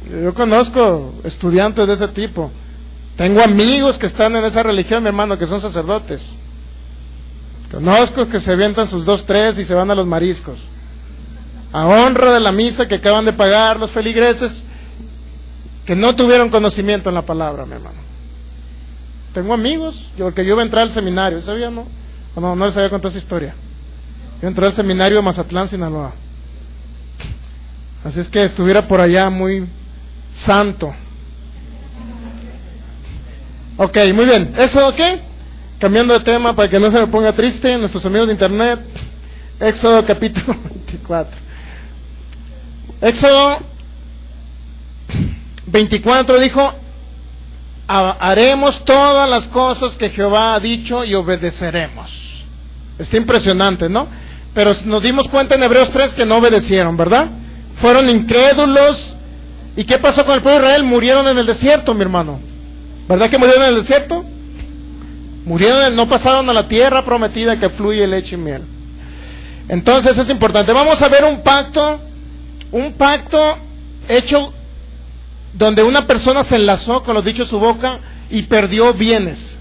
Yo conozco estudiantes de ese tipo. Tengo amigos que están en esa religión, mi hermano, que son sacerdotes. Conozco que se avientan sus 2, 3 y se van a los mariscos. A honra de la misa que acaban de pagar los feligreses que no tuvieron conocimiento en la palabra, mi hermano. Tengo amigos, porque yo iba a entrar al seminario, ¿sabía, no? No les había contado esa historia. Yo entré al seminario de Mazatlán, Sinaloa. Así es que estuviera por allá muy santo. Ok, muy bien. ¿Eso qué? Cambiando de tema para que no se me ponga triste, nuestros amigos de internet. Éxodo capítulo 24. Éxodo 24 dijo: haremos todas las cosas que Jehová ha dicho y obedeceremos. Está impresionante, ¿no? Pero nos dimos cuenta en Hebreos 3 que no obedecieron, ¿verdad? Fueron incrédulos. ¿Y qué pasó con el pueblo de Israel? Murieron en el desierto, mi hermano. ¿Verdad que murieron en el desierto? Murieron, no pasaron a la tierra prometida que fluye leche y miel. Entonces es importante. Vamos a ver un pacto hecho donde una persona se enlazó con los dichos de su boca y perdió bienes.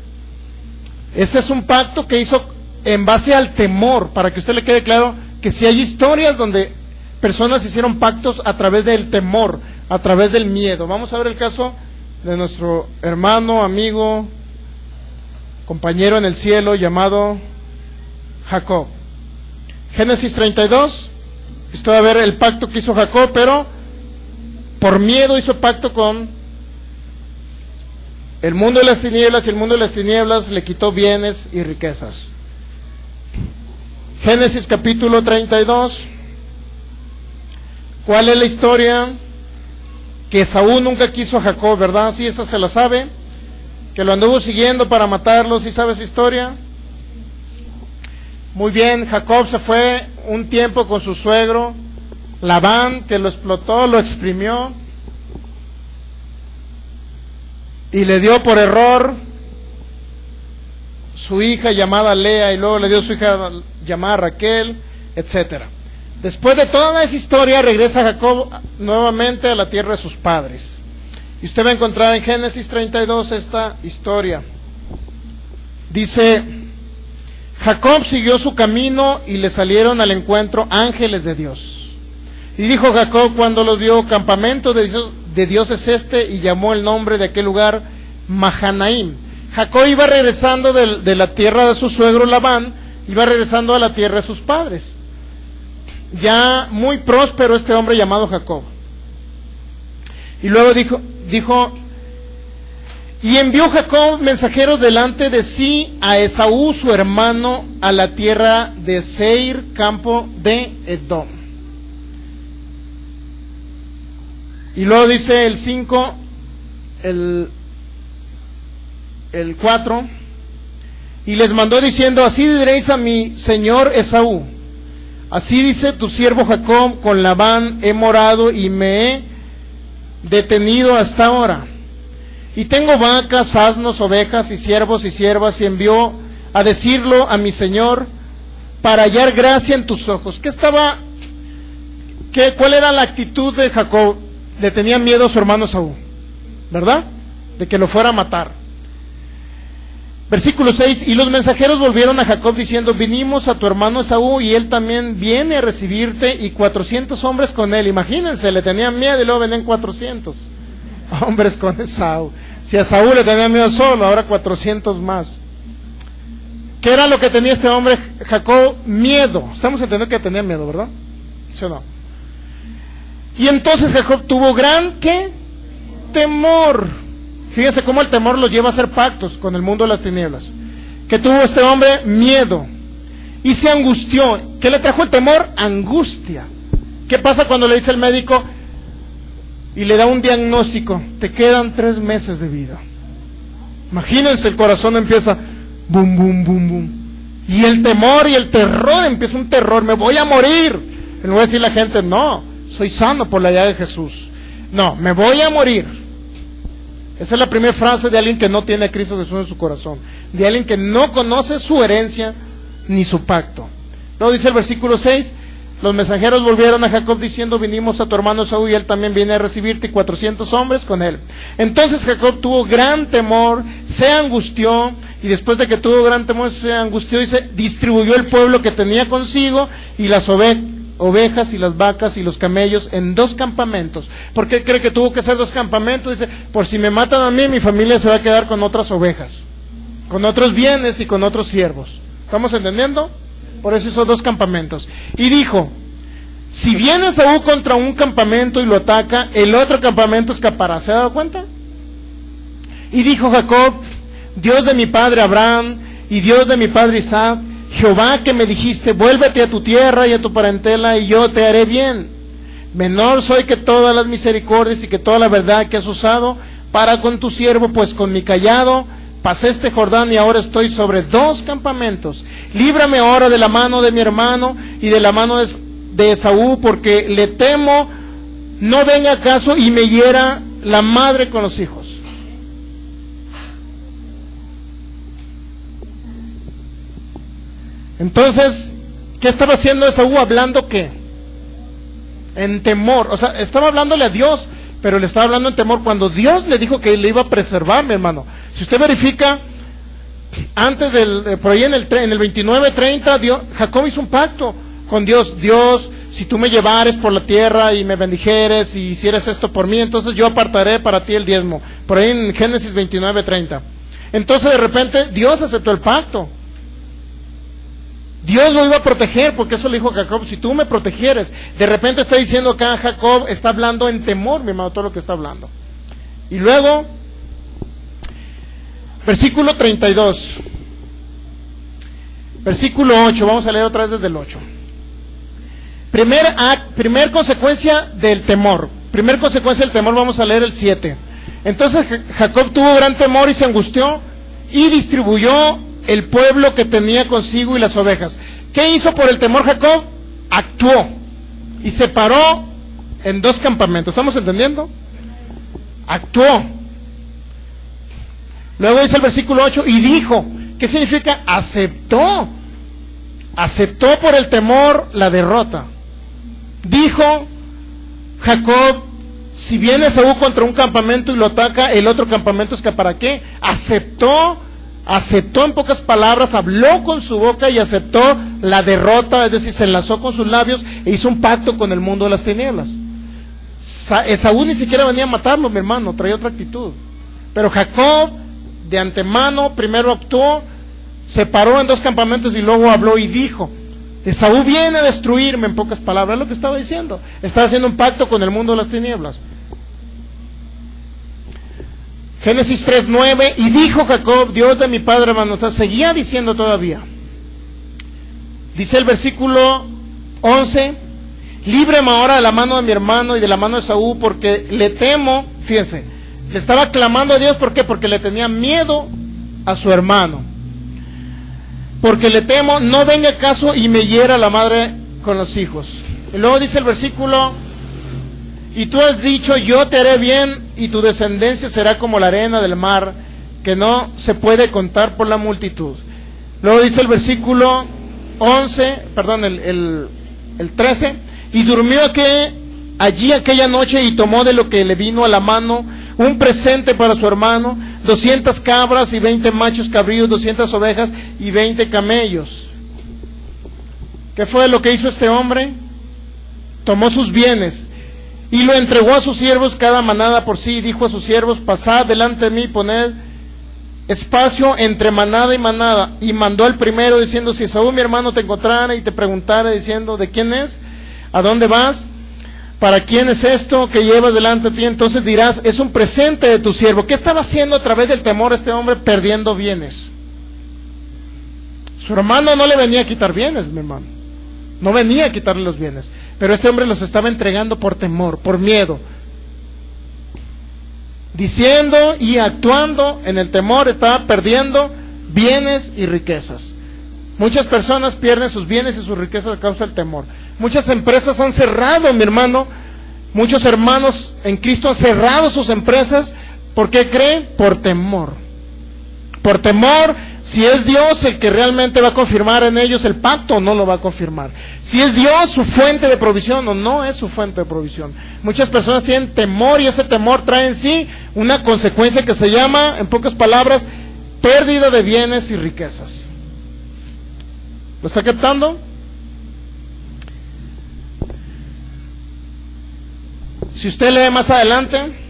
Ese es un pacto que hizo en base al temor, para que a usted le quede claro que si hay historias donde personas hicieron pactos a través del temor, a través del miedo. Vamos a ver el caso de nuestro hermano, amigo, compañero en el cielo llamado Jacob. Génesis 32. Usted va a ver el pacto que hizo Jacob, pero por miedo hizo pacto con el mundo de las tinieblas, y el mundo de las tinieblas le quitó bienes y riquezas. Génesis capítulo 32. ¿Cuál es la historia? Que Esaú nunca quiso a Jacob, ¿verdad? Sí, esa se la sabe. Que lo anduvo siguiendo para matarlo, ¿sí sabe esa historia? Muy bien, Jacob se fue un tiempo con su suegro Labán, que lo explotó, lo exprimió y le dio por error su hija llamada Lea, y luego le dio su hija llamada Raquel, etcétera. Después de toda esa historia regresa Jacob nuevamente a la tierra de sus padres, y usted va a encontrar en Génesis 32 esta historia. Dice: Jacob siguió su camino y le salieron al encuentro ángeles de Dios. Y dijo Jacob cuando los vio: campamento de Dios es este, y llamó el nombre de aquel lugar Mahanaim. Jacob iba regresando de la tierra de su suegro Labán, iba regresando a la tierra de sus padres. Ya muy próspero este hombre llamado Jacob. Y luego dijo, y envió Jacob mensajeros delante de sí a Esaú su hermano a la tierra de Seir, campo de Edom. Y luego dice el 5, el 4, y les mandó diciendo: así diréis a mi señor Esaú: así dice tu siervo Jacob, con Labán he morado y me he detenido hasta ahora. Y tengo vacas, asnos, ovejas y siervos y siervas, y envió a decirlo a mi señor para hallar gracia en tus ojos. ¿Cuál era la actitud de Jacob? Le tenía miedo a su hermano Esaú, ¿verdad? De que lo fuera a matar. Versículo 6, y los mensajeros volvieron a Jacob diciendo: vinimos a tu hermano Esaú, y él también viene a recibirte, y 400 hombres con él. Imagínense, le tenían miedo y luego venían 400 hombres con Esaú. Si a Esaú le tenía miedo solo, ahora 400 más. ¿Qué era lo que tenía este hombre Jacob? Miedo. Estamos entendiendo que tenía miedo, ¿verdad? ¿Sí o no? Y entonces Jacob tuvo gran, ¿qué? Temor. Fíjense cómo el temor los lleva a hacer pactos con el mundo de las tinieblas. Que tuvo este hombre miedo y se angustió. ¿Qué le trajo el temor? Angustia. ¿Qué pasa cuando le dice el médico y le da un diagnóstico? Te quedan 3 meses de vida. Imagínense, el corazón empieza bum, bum, bum, bum. Y el temor y el terror, empieza un terror: me voy a morir. Y no va a decir la gente: no, soy sano por la llaga de Jesús. No, me voy a morir. Esa es la primera frase de alguien que no tiene a Cristo Jesús en su corazón, de alguien que no conoce su herencia ni su pacto. Luego dice el versículo 6: los mensajeros volvieron a Jacob diciendo, vinimos a tu hermano Esaú y él también viene a recibirte y 400 hombres con él. Entonces Jacob tuvo gran temor, se angustió, y después de que tuvo gran temor, se angustió y se distribuyó el pueblo que tenía consigo y las ovejas y las vacas y los camellos en 2 campamentos. ¿Por qué cree que tuvo que ser 2 campamentos? Dice, por si me matan a mí, mi familia se va a quedar con otras ovejas, con otros bienes y con otros siervos. ¿Estamos entendiendo? Por eso hizo 2 campamentos. Y dijo, si viene Esaú contra un campamento y lo ataca, el otro campamento escapará. ¿Se ha dado cuenta? Y dijo Jacob, Dios de mi padre Abraham y Dios de mi padre Isaac, Jehová que me dijiste, vuélvete a tu tierra y a tu parentela y yo te haré bien. Menor soy que todas las misericordias y que toda la verdad que has usado para con tu siervo, pues con mi cayado pasé este Jordán y ahora estoy sobre 2 campamentos. Líbrame ahora de la mano de mi hermano y de la mano de Esaú, porque le temo no venga acaso y me hiera la madre con los hijos. Entonces, ¿qué estaba haciendo Esaú? Hablando ¿qué? En temor. O sea, estaba hablándole a Dios, pero le estaba hablando en temor cuando Dios le dijo que le iba a preservar, mi hermano. Si usted verifica, antes por ahí en el 29:30, Jacob hizo un pacto con Dios. Dios, si tú me llevares por la tierra y me bendijeres y hicieras esto por mí, entonces yo apartaré para ti el diezmo. Por ahí en Génesis 29:30. Entonces de repente Dios aceptó el pacto. Dios lo iba a proteger, porque eso le dijo a Jacob, si tú me protegieres. De repente está diciendo acá Jacob, está hablando en temor, mi hermano, todo lo que está hablando. Y luego, versículo 32, versículo 8, vamos a leer otra vez desde el 8. Primer consecuencia del temor, vamos a leer el 7. Entonces Jacob tuvo gran temor y se angustió y distribuyó el pueblo que tenía consigo y las ovejas. ¿Qué hizo por el temor Jacob? Actuó y se paró en 2 campamentos. ¿Estamos entendiendo? Actuó. Luego dice el versículo 8, y dijo. ¿Qué significa? Aceptó. Aceptó por el temor la derrota. Dijo Jacob, si viene Esaú contra un campamento y lo ataca, el otro campamento escapará. ¿Qué? Aceptó en pocas palabras, habló con su boca y aceptó la derrota, es decir, se enlazó con sus labios e hizo un pacto con el mundo de las tinieblas. Esaú ni siquiera venía a matarlo, mi hermano, traía otra actitud. Pero Jacob, de antemano, primero actuó, se paró en 2 campamentos y luego habló y dijo, Esaú viene a destruirme, en pocas palabras, es lo que estaba diciendo. Estaba haciendo un pacto con el mundo de las tinieblas. Génesis 3:9, y dijo Jacob, Dios de mi padre, hermano, o sea, seguía diciendo todavía. Dice el versículo 11, líbreme ahora de la mano de mi hermano y de la mano de Esaú, porque le temo. Fíjense, le estaba clamando a Dios, ¿por qué? Porque le tenía miedo a su hermano. Porque le temo, no venga acaso y me hiera la madre con los hijos. Y luego dice el versículo, y tú has dicho, yo te haré bien, y tu descendencia será como la arena del mar, que no se puede contar por la multitud. Luego dice el versículo 13, y durmió allí aquella noche y tomó de lo que le vino a la mano un presente para su hermano, 200 cabras y 20 machos cabríos, 200 ovejas y 20 camellos. ¿Qué fue lo que hizo este hombre? Tomó sus bienes y lo entregó a sus siervos, cada manada por sí, y dijo a sus siervos, pasad delante de mí y poned espacio entre manada y manada. Y mandó al primero diciendo, si Esaú mi hermano te encontrara y te preguntara diciendo, ¿de quién es? ¿A dónde vas? ¿Para quién es esto que llevas delante de ti? Entonces dirás, es un presente de tu siervo. ¿Qué estaba haciendo a través del temor este hombre? Perdiendo bienes. Su hermano no le venía a quitar bienes, mi hermano. No venía a quitarle los bienes. Pero este hombre los estaba entregando por temor, por miedo. Diciendo y actuando en el temor, estaba perdiendo bienes y riquezas. Muchas personas pierden sus bienes y sus riquezas a causa del temor. Muchas empresas han cerrado, mi hermano. Muchos hermanos en Cristo han cerrado sus empresas. ¿Por qué creen? Por temor. Por temor Si es Dios el que realmente va a confirmar en ellos el pacto, o no lo va a confirmar. Si es Dios su fuente de provisión, o no es su fuente de provisión. Muchas personas tienen temor, y ese temor trae en sí una consecuencia que se llama, en pocas palabras, pérdida de bienes y riquezas. ¿Lo está captando? Si usted lee más adelante,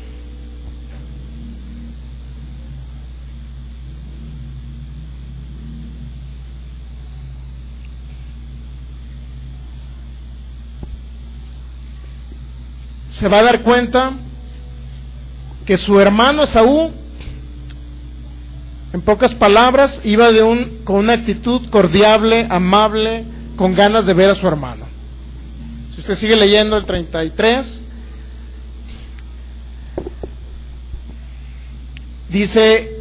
se va a dar cuenta que su hermano Esaú, en pocas palabras, iba con una actitud cordial, amable, con ganas de ver a su hermano. Si usted sigue leyendo el 33, dice,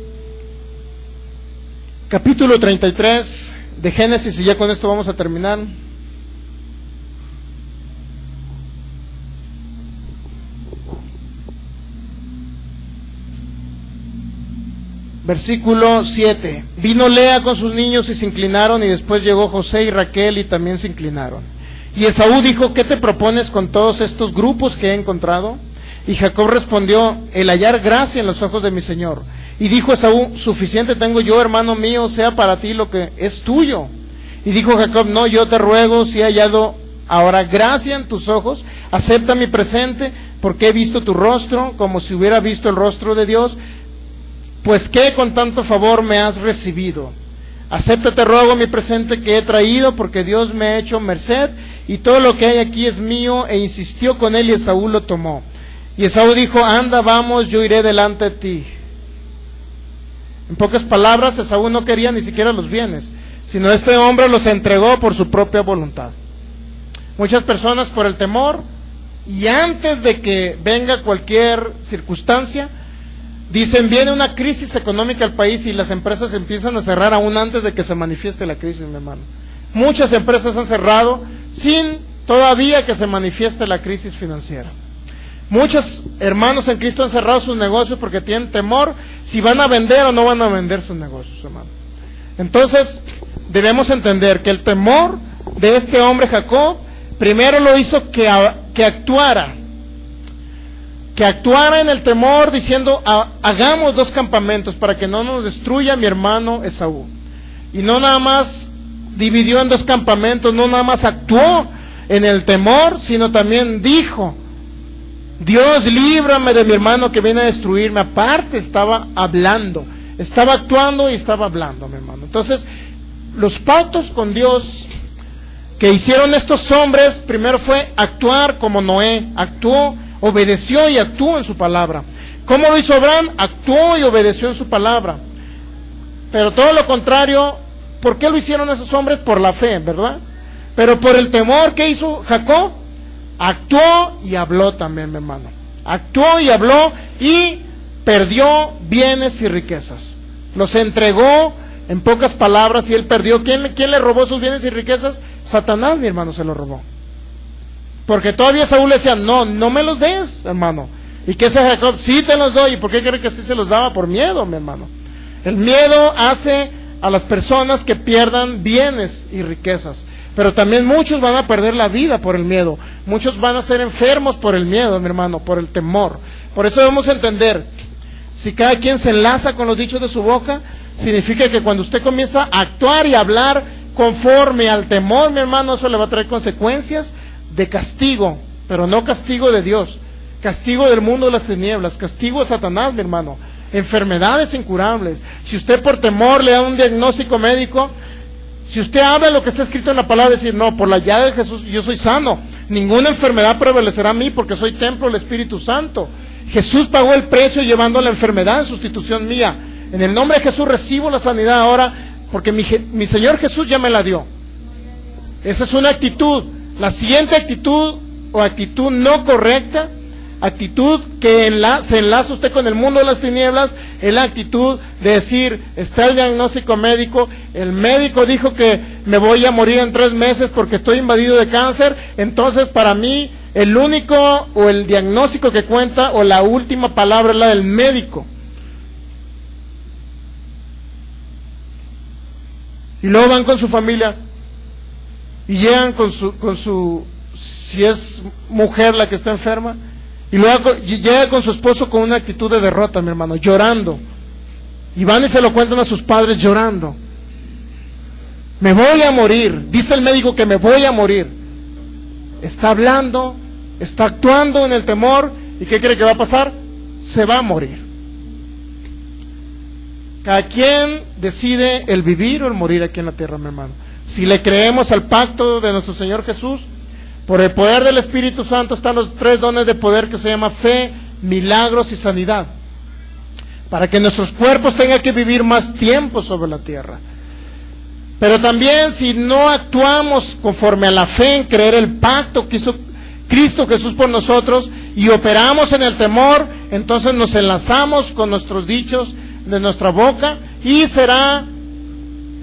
capítulo 33 de Génesis, y ya con esto vamos a terminar. Versículo 7. Vino Lea con sus niños y se inclinaron, y después llegó José y Raquel y también se inclinaron. Y Esaú dijo, ¿qué te propones con todos estos grupos que he encontrado? Y Jacob respondió, el hallar gracia en los ojos de mi señor. Y dijo Esaú, suficiente tengo yo, hermano mío, sea para ti lo que es tuyo. Y dijo Jacob, no, yo te ruego, si he hallado ahora gracia en tus ojos, acepta mi presente, porque he visto tu rostro, como si hubiera visto el rostro de Dios. Pues que con tanto favor me has recibido. Acepta, te ruego, mi presente que he traído, porque Dios me ha hecho merced, y todo lo que hay aquí es mío. E insistió con él, y Esaú lo tomó. Y Esaú dijo, anda, vamos, yo iré delante de ti. En pocas palabras, Esaú no quería ni siquiera los bienes, sino este hombre los entregó por su propia voluntad. Muchas personas, por el temor, y antes de que venga cualquier circunstancia, dicen, viene una crisis económica al país, y las empresas empiezan a cerrar aún antes de que se manifieste la crisis, mi hermano. Muchas empresas han cerrado sin todavía que se manifieste la crisis financiera. Muchos hermanos en Cristo han cerrado sus negocios porque tienen temor si van a vender o no van a vender sus negocios, hermano. Entonces, debemos entender que el temor de este hombre Jacob, primero lo hizo que actuara en el temor, diciendo, hagamos 2 campamentos para que no nos destruya mi hermano Esaú. Y no nada más dividió en 2 campamentos, no nada más actuó en el temor, sino también dijo, Dios, líbrame de mi hermano que viene a destruirme. Aparte estaba hablando, estaba actuando y estaba hablando, mi hermano. Entonces, los pactos con Dios que hicieron estos hombres, primero fue actuar como Noé, actuó, obedeció y actuó en su palabra. ¿Cómo lo hizo Abraham? Actuó y obedeció en su palabra. Pero todo lo contrario, ¿por qué lo hicieron esos hombres? Por la fe, ¿verdad? Pero por el temor, ¿qué hizo Jacob? Actuó y habló también, mi hermano. Actuó y habló y perdió bienes y riquezas. Los entregó, en pocas palabras, y él perdió. ¿Quién le robó sus bienes y riquezas? Satanás, mi hermano, se los robó. Porque todavía Saúl le decía, no me los des, hermano. ¿Y qué hace Jacob? Sí te los doy. ¿Y por qué cree que sí se los daba? Por miedo, mi hermano. El miedo hace a las personas que pierdan bienes y riquezas. Pero también muchos van a perder la vida por el miedo. Muchos van a ser enfermos por el miedo, mi hermano, por el temor. Por eso debemos entender, si cada quien se enlaza con los dichos de su boca, significa que cuando usted comienza a actuar y a hablar conforme al temor, mi hermano, eso le va a traer consecuencias de castigo, pero no castigo de Dios, castigo del mundo de las tinieblas, castigo de Satanás, mi hermano, enfermedades incurables. Si usted por temor le da un diagnóstico médico, si usted habla lo que está escrito en la palabra, decir, no, por la llave de Jesús yo soy sano, ninguna enfermedad prevalecerá a mí porque soy templo del Espíritu Santo. Jesús pagó el precio llevando la enfermedad en sustitución mía. En el nombre de Jesús recibo la sanidad ahora, porque mi Señor Jesús ya me la dio. Esa es una actitud. La siguiente actitud, o actitud no correcta, actitud que se enlaza usted con el mundo de las tinieblas, es la actitud de decir, está el diagnóstico médico, el médico dijo que me voy a morir en 3 meses porque estoy invadido de cáncer, entonces para mí el único o el diagnóstico que cuenta o la última palabra es la del médico. Y luego van con su familia y llegan con su si es mujer la que está enferma, y luego llega con su esposo con una actitud de derrota, mi hermano, llorando. Y van y se lo cuentan a sus padres llorando. Me voy a morir, dice el médico que me voy a morir. Está hablando, está actuando en el temor, ¿y qué cree que va a pasar? Se va a morir. Cada quien decide el vivir o el morir aquí en la tierra, mi hermano. Si le creemos al pacto de nuestro Señor Jesús, por el poder del Espíritu Santo están los 3 dones de poder que se llama fe, milagros y sanidad, para que nuestros cuerpos tengan que vivir más tiempo sobre la tierra. Pero también si no actuamos conforme a la fe en creer el pacto que hizo Cristo Jesús por nosotros y operamos en el temor, entonces nos enlazamos con nuestros dichos de nuestra boca y será,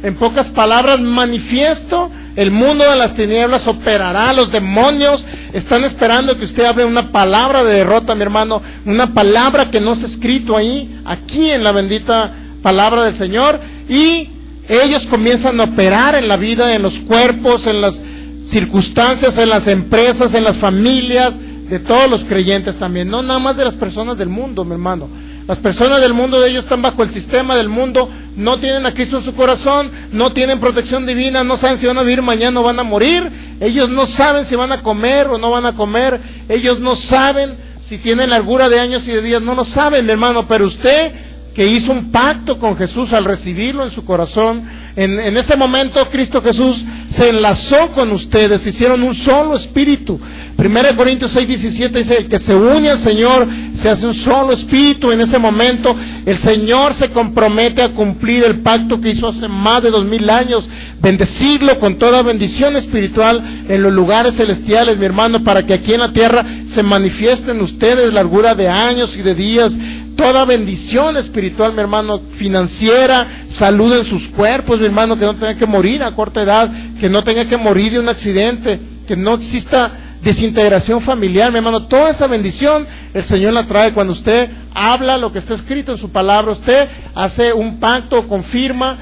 en pocas palabras, manifiesto. El mundo de las tinieblas operará, los demonios están esperando que usted hable una palabra de derrota, mi hermano, una palabra que no está escrito ahí, aquí en la bendita palabra del Señor, y ellos comienzan a operar en la vida, en los cuerpos, en las circunstancias, en las empresas, en las familias de todos los creyentes también, no nada más de las personas del mundo, mi hermano. Las personas del mundo, ellos están bajo el sistema del mundo, no tienen a Cristo en su corazón, no tienen protección divina, no saben si van a vivir mañana o van a morir, ellos no saben si van a comer o no van a comer, ellos no saben si tienen largura de años y de días, no lo saben, mi hermano, pero usted que hizo un pacto con Jesús al recibirlo en su corazón, en ese momento Cristo Jesús se enlazó con ustedes, hicieron un solo espíritu. 1 Corintios 6:17 dice, el que se une al Señor se hace un solo espíritu. En ese momento el Señor se compromete a cumplir el pacto que hizo hace más de 2000 años, bendecirlo con toda bendición espiritual en los lugares celestiales, mi hermano, para que aquí en la tierra se manifiesten ustedes largura de años y de días, toda bendición espiritual, mi hermano, financiera, salud en sus cuerpos, mi hermano, que no tenga que morir a corta edad, que no tenga que morir de un accidente, que no exista desintegración familiar, mi hermano. Toda esa bendición el Señor la trae cuando usted habla lo que está escrito en su palabra, usted hace un pacto, confirma,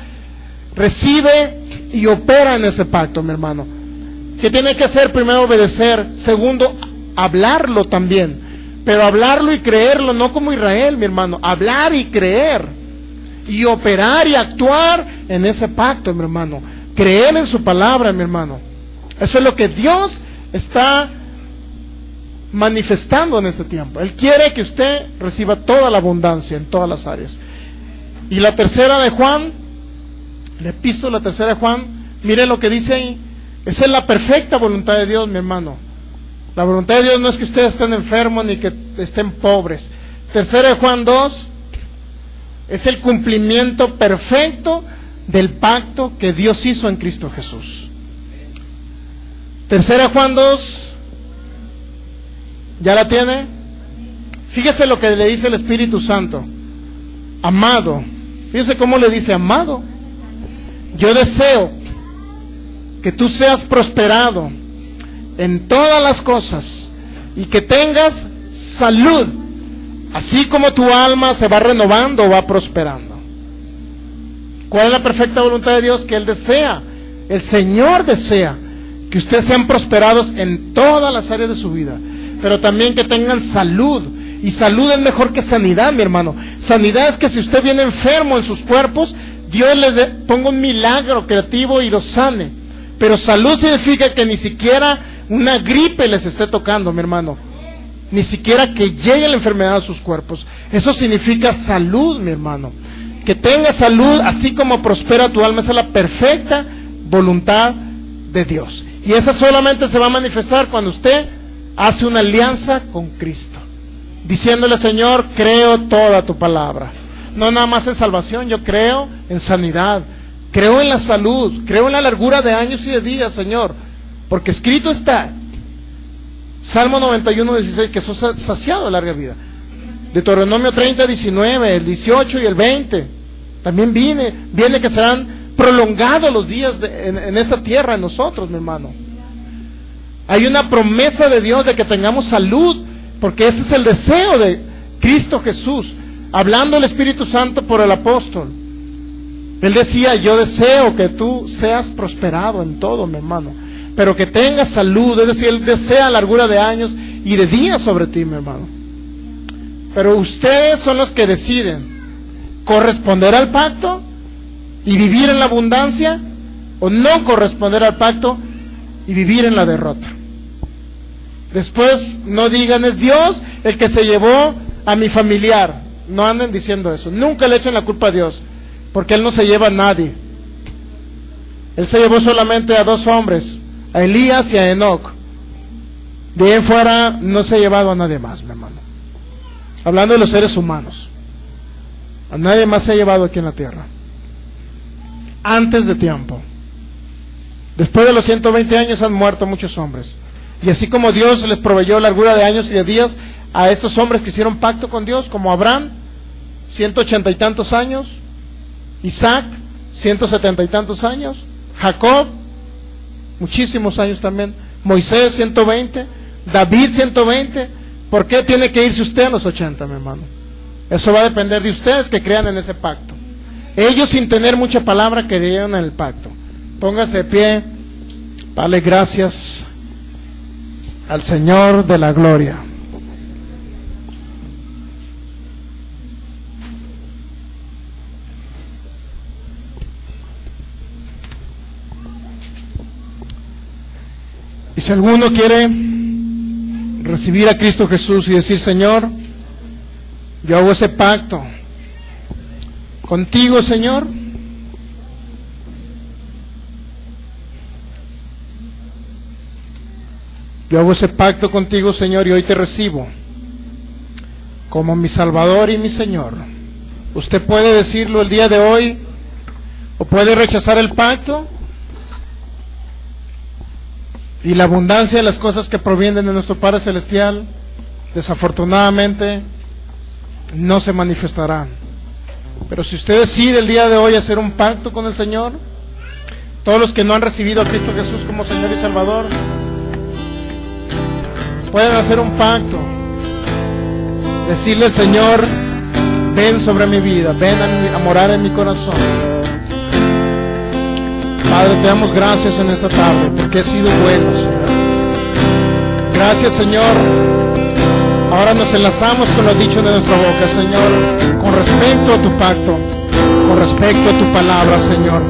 recibe y opera en ese pacto, mi hermano. ¿Qué tiene que hacer? Primero, obedecer. Segundo, hablarlo también. Pero hablarlo y creerlo, no como Israel, mi hermano. Hablar y creer. Y operar y actuar en ese pacto, mi hermano. Creer en su palabra, mi hermano. Eso es lo que Dios está manifestando en este tiempo. Él quiere que usted reciba toda la abundancia en todas las áreas. Y la tercera de Juan, la epístola tercera de Juan, mire lo que dice ahí. Esa es la perfecta voluntad de Dios, mi hermano. La voluntad de Dios no es que ustedes estén enfermos ni que estén pobres. Tercera de Juan 2 es el cumplimiento perfecto del pacto que Dios hizo en Cristo Jesús. Tercera de Juan 2, ¿ya la tiene? Fíjese lo que le dice el Espíritu Santo. Amado, fíjese cómo le dice, amado, yo deseo que tú seas prosperado en todas las cosas y que tengas salud, así como tu alma se va renovando, va prosperando. ¿Cuál es la perfecta voluntad de Dios? Que Él desea, el Señor desea que ustedes sean prosperados en todas las áreas de su vida, pero también que tengan salud. Y salud es mejor que sanidad, mi hermano. Sanidad es que si usted viene enfermo en sus cuerpos, Dios les ponga un milagro creativo y lo sane. Pero salud significa que ni siquiera una gripe les esté tocando, mi hermano. Ni siquiera que llegue la enfermedad a sus cuerpos. Eso significa salud, mi hermano. Que tenga salud, así como prospera tu alma. Esa es la perfecta voluntad de Dios. Y esa solamente se va a manifestar cuando usted hace una alianza con Cristo, diciéndole, Señor, creo toda tu palabra. No nada más en salvación, yo creo en sanidad, creo en la salud, creo en la largura de años y de días, Señor, porque escrito está, Salmo 91:16, que sos saciado de larga vida. Deuteronomio 30:19, el 18 y el 20, también viene que serán prolongados los días en esta tierra en nosotros, mi hermano. Hay una promesa de Dios de que tengamos salud, porque ese es el deseo de Cristo Jesús, hablando el Espíritu Santo por el apóstol. Él decía, yo deseo que tú seas prosperado en todo, mi hermano, pero que tengas salud. Es decir, Él desea largura de años y de días sobre ti, mi hermano. Pero ustedes son los que deciden corresponder al pacto y vivir en la abundancia, o no corresponder al pacto y vivir en la derrota. Después no digan, es Dios el que se llevó a mi familiar. No anden diciendo eso. Nunca le echen la culpa a Dios, porque Él no se lleva a nadie. Él se llevó solamente a 2 hombres, a Elías y a Enoc. De ahí en fuera no se ha llevado a nadie más, mi hermano. Hablando de los seres humanos, a nadie más se ha llevado aquí en la tierra antes de tiempo. Después de los 120 años han muerto muchos hombres. Y así como Dios les proveyó largura de años y de días a estos hombres que hicieron pacto con Dios, como Abraham, 180 y tantos años, Isaac, 170 y tantos años, Jacob, muchísimos años también, Moisés, 120, David, 120. ¿Por qué tiene que irse usted a los 80, mi hermano? Eso va a depender de ustedes que crean en ese pacto. Ellos, sin tener mucha palabra, creyeron en el pacto. Póngase de pie, dale gracias al Señor de la gloria. Y si alguno quiere recibir a Cristo Jesús y decir, Señor, yo hago ese pacto contigo, Señor, yo hago ese pacto contigo, Señor, y hoy te recibo como mi Salvador y mi Señor. Usted puede decirlo el día de hoy, o puede rechazar el pacto y la abundancia de las cosas que provienen de nuestro Padre Celestial, desafortunadamente, no se manifestarán. Pero si usted decide el día de hoy hacer un pacto con el Señor, todos los que no han recibido a Cristo Jesús como Señor y Salvador, pueden hacer un pacto, decirle, Señor, ven sobre mi vida, ven a morar en mi corazón. Padre, te damos gracias en esta tarde, porque has sido bueno, Señor. Gracias, Señor. Ahora nos enlazamos con lo dicho de nuestra boca, Señor, con respecto a tu pacto, con respecto a tu palabra, Señor.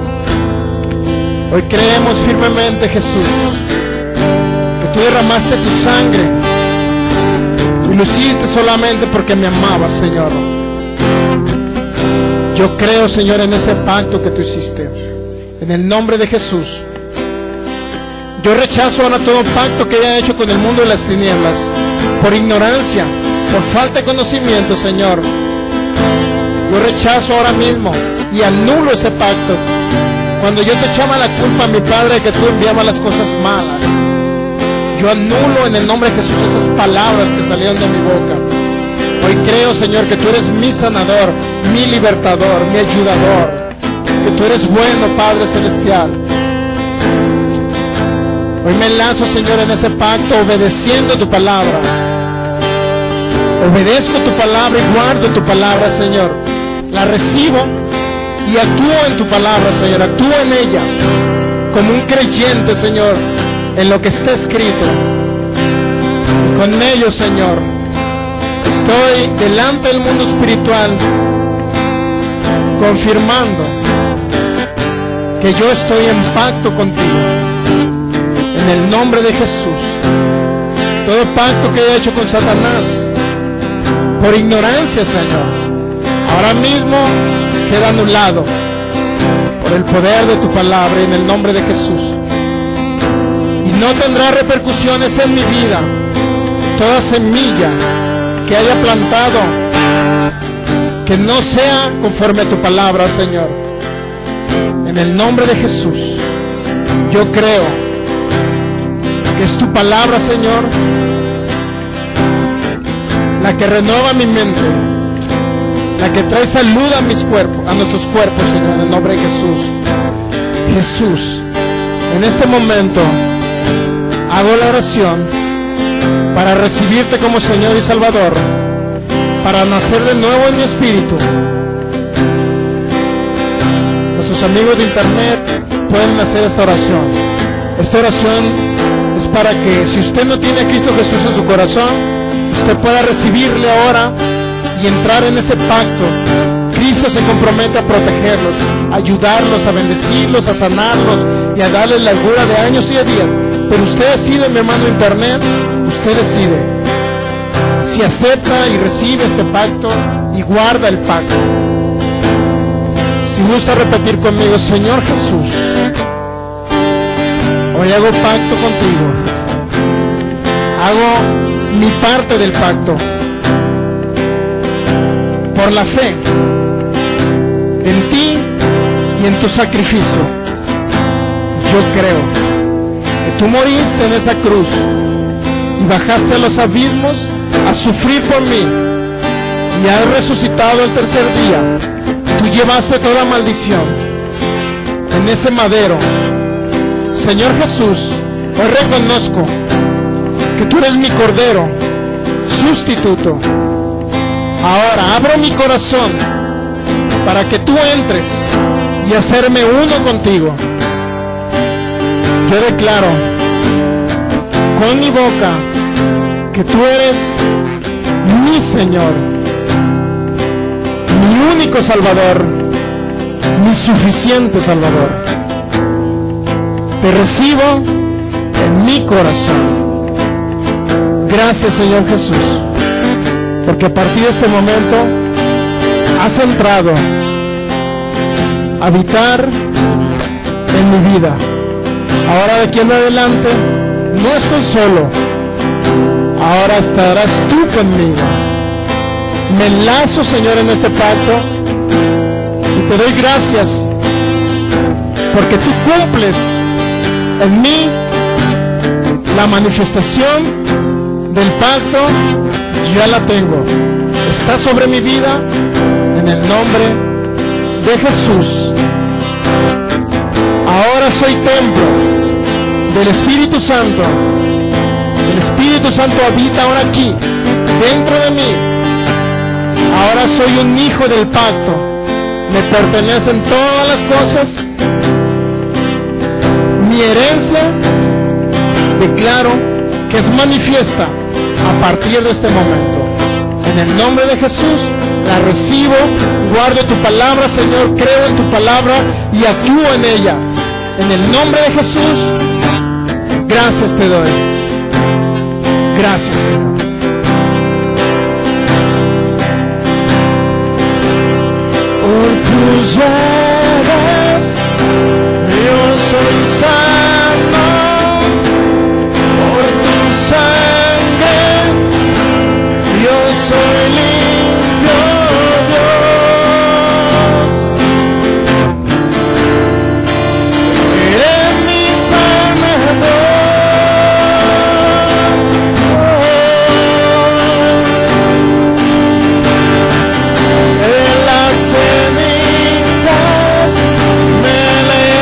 Hoy creemos firmemente, Jesús, tú derramaste tu sangre y lo hiciste solamente porque me amabas, Señor. Yo creo, Señor, en ese pacto que tú hiciste. En el nombre de Jesús, yo rechazo ahora todo pacto que haya hecho con el mundo de las tinieblas, por ignorancia, por falta de conocimiento, Señor. Yo rechazo ahora mismo y anulo ese pacto. Cuando yo te echaba la culpa a mi Padre de que tú enviabas las cosas malas, yo anulo en el nombre de Jesús esas palabras que salieron de mi boca. Hoy creo, Señor, que tú eres mi sanador, mi libertador, mi ayudador, que tú eres bueno, Padre Celestial. Hoy me enlazo, Señor, en ese pacto, obedeciendo tu palabra. Obedezco tu palabra y guardo tu palabra, Señor. La recibo y actúo en tu palabra, Señor. Actúo en ella como un creyente, Señor, en lo que está escrito. Y con ello, Señor, estoy delante del mundo espiritual, confirmando que yo estoy en pacto contigo. En el nombre de Jesús, todo pacto que he hecho con Satanás por ignorancia, Señor, ahora mismo queda anulado por el poder de tu palabra, en el nombre de Jesús. Y no tendrá repercusiones en mi vida toda semilla que haya plantado que no sea conforme a tu palabra, Señor. En el nombre de Jesús, yo creo que es tu palabra, Señor, la que renueva mi mente, la que trae salud a mis cuerpos, a nuestros cuerpos, Señor, en el nombre de Jesús. Jesús, en este momento hago la oración para recibirte como Señor y Salvador, para nacer de nuevo en mi espíritu. Los nuestros amigos de internet pueden hacer esta oración. Esta oración es para que, si usted no tiene a Cristo Jesús en su corazón, usted pueda recibirle ahora y entrar en ese pacto. Cristo se compromete a protegerlos, a ayudarlos, a bendecirlos, a sanarlos y a darles la largura de años y de días. Pero usted decide, mi hermano internet, usted decide si acepta y recibe este pacto y guarda el pacto. Si gusta repetir conmigo: Señor Jesús, hoy hago pacto contigo, hago mi parte del pacto por la fe en ti y en tu sacrificio. Yo creo que tú moriste en esa cruz y bajaste a los abismos a sufrir por mí y has resucitado el tercer día. Tú llevaste toda maldición en ese madero. Señor Jesús, hoy reconozco que tú eres mi cordero sustituto. Ahora abro mi corazón para que tú entres y hacerme uno contigo. Yo declaro con mi boca que tú eres mi Señor, mi único Salvador, mi suficiente Salvador. Te recibo en mi corazón. Gracias, Señor Jesús, porque a partir de este momento has entrado a habitar en mi vida. Ahora de aquí en adelante no estoy solo, ahora estarás tú conmigo. Me enlazo, Señor, en este pacto y te doy gracias porque tú cumples en mí la manifestación del pacto. Ya la tengo, está sobre mi vida, en el nombre de Jesús. Ahora soy templo del Espíritu Santo. El Espíritu Santo habita ahora aquí, dentro de mí. Ahora soy un hijo del pacto. Me pertenecen todas las cosas. Mi herencia, declaro que es manifiesta a partir de este momento. En el nombre de Jesús la recibo. Guardo tu palabra, Señor, creo en tu palabra y actúo en ella. En el nombre de Jesús, gracias te doy. Gracias, Señor. Por tus llagas yo soy sano, por tu sangre yo soy limpio, Dios. Eres mi sanador. De las cenizas me levanto.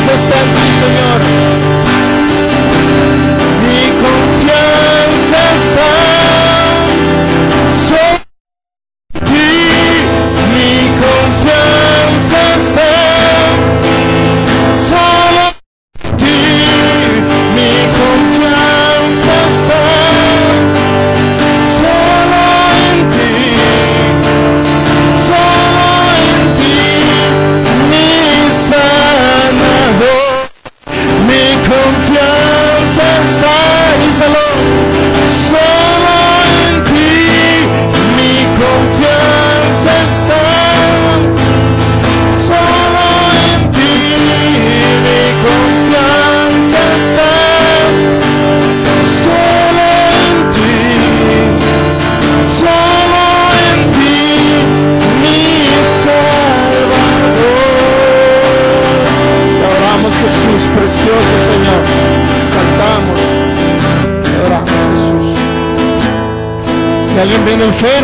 confianza está en ti, Señor. Mi confianza está solo en ti. Mi confianza está solo en ti. Mi confianza está solo en ti. Solo en ti, mi sanador. Mi confianza está, díselo, solo en ti. Mi confianza está solo en ti. Mi confianza está solo en ti. Solo en ti, mi Salvador. Te adoramos, Jesús, precioso Señor. Exaltamos, te adoramos, Jesús. Si alguien viene enfermo,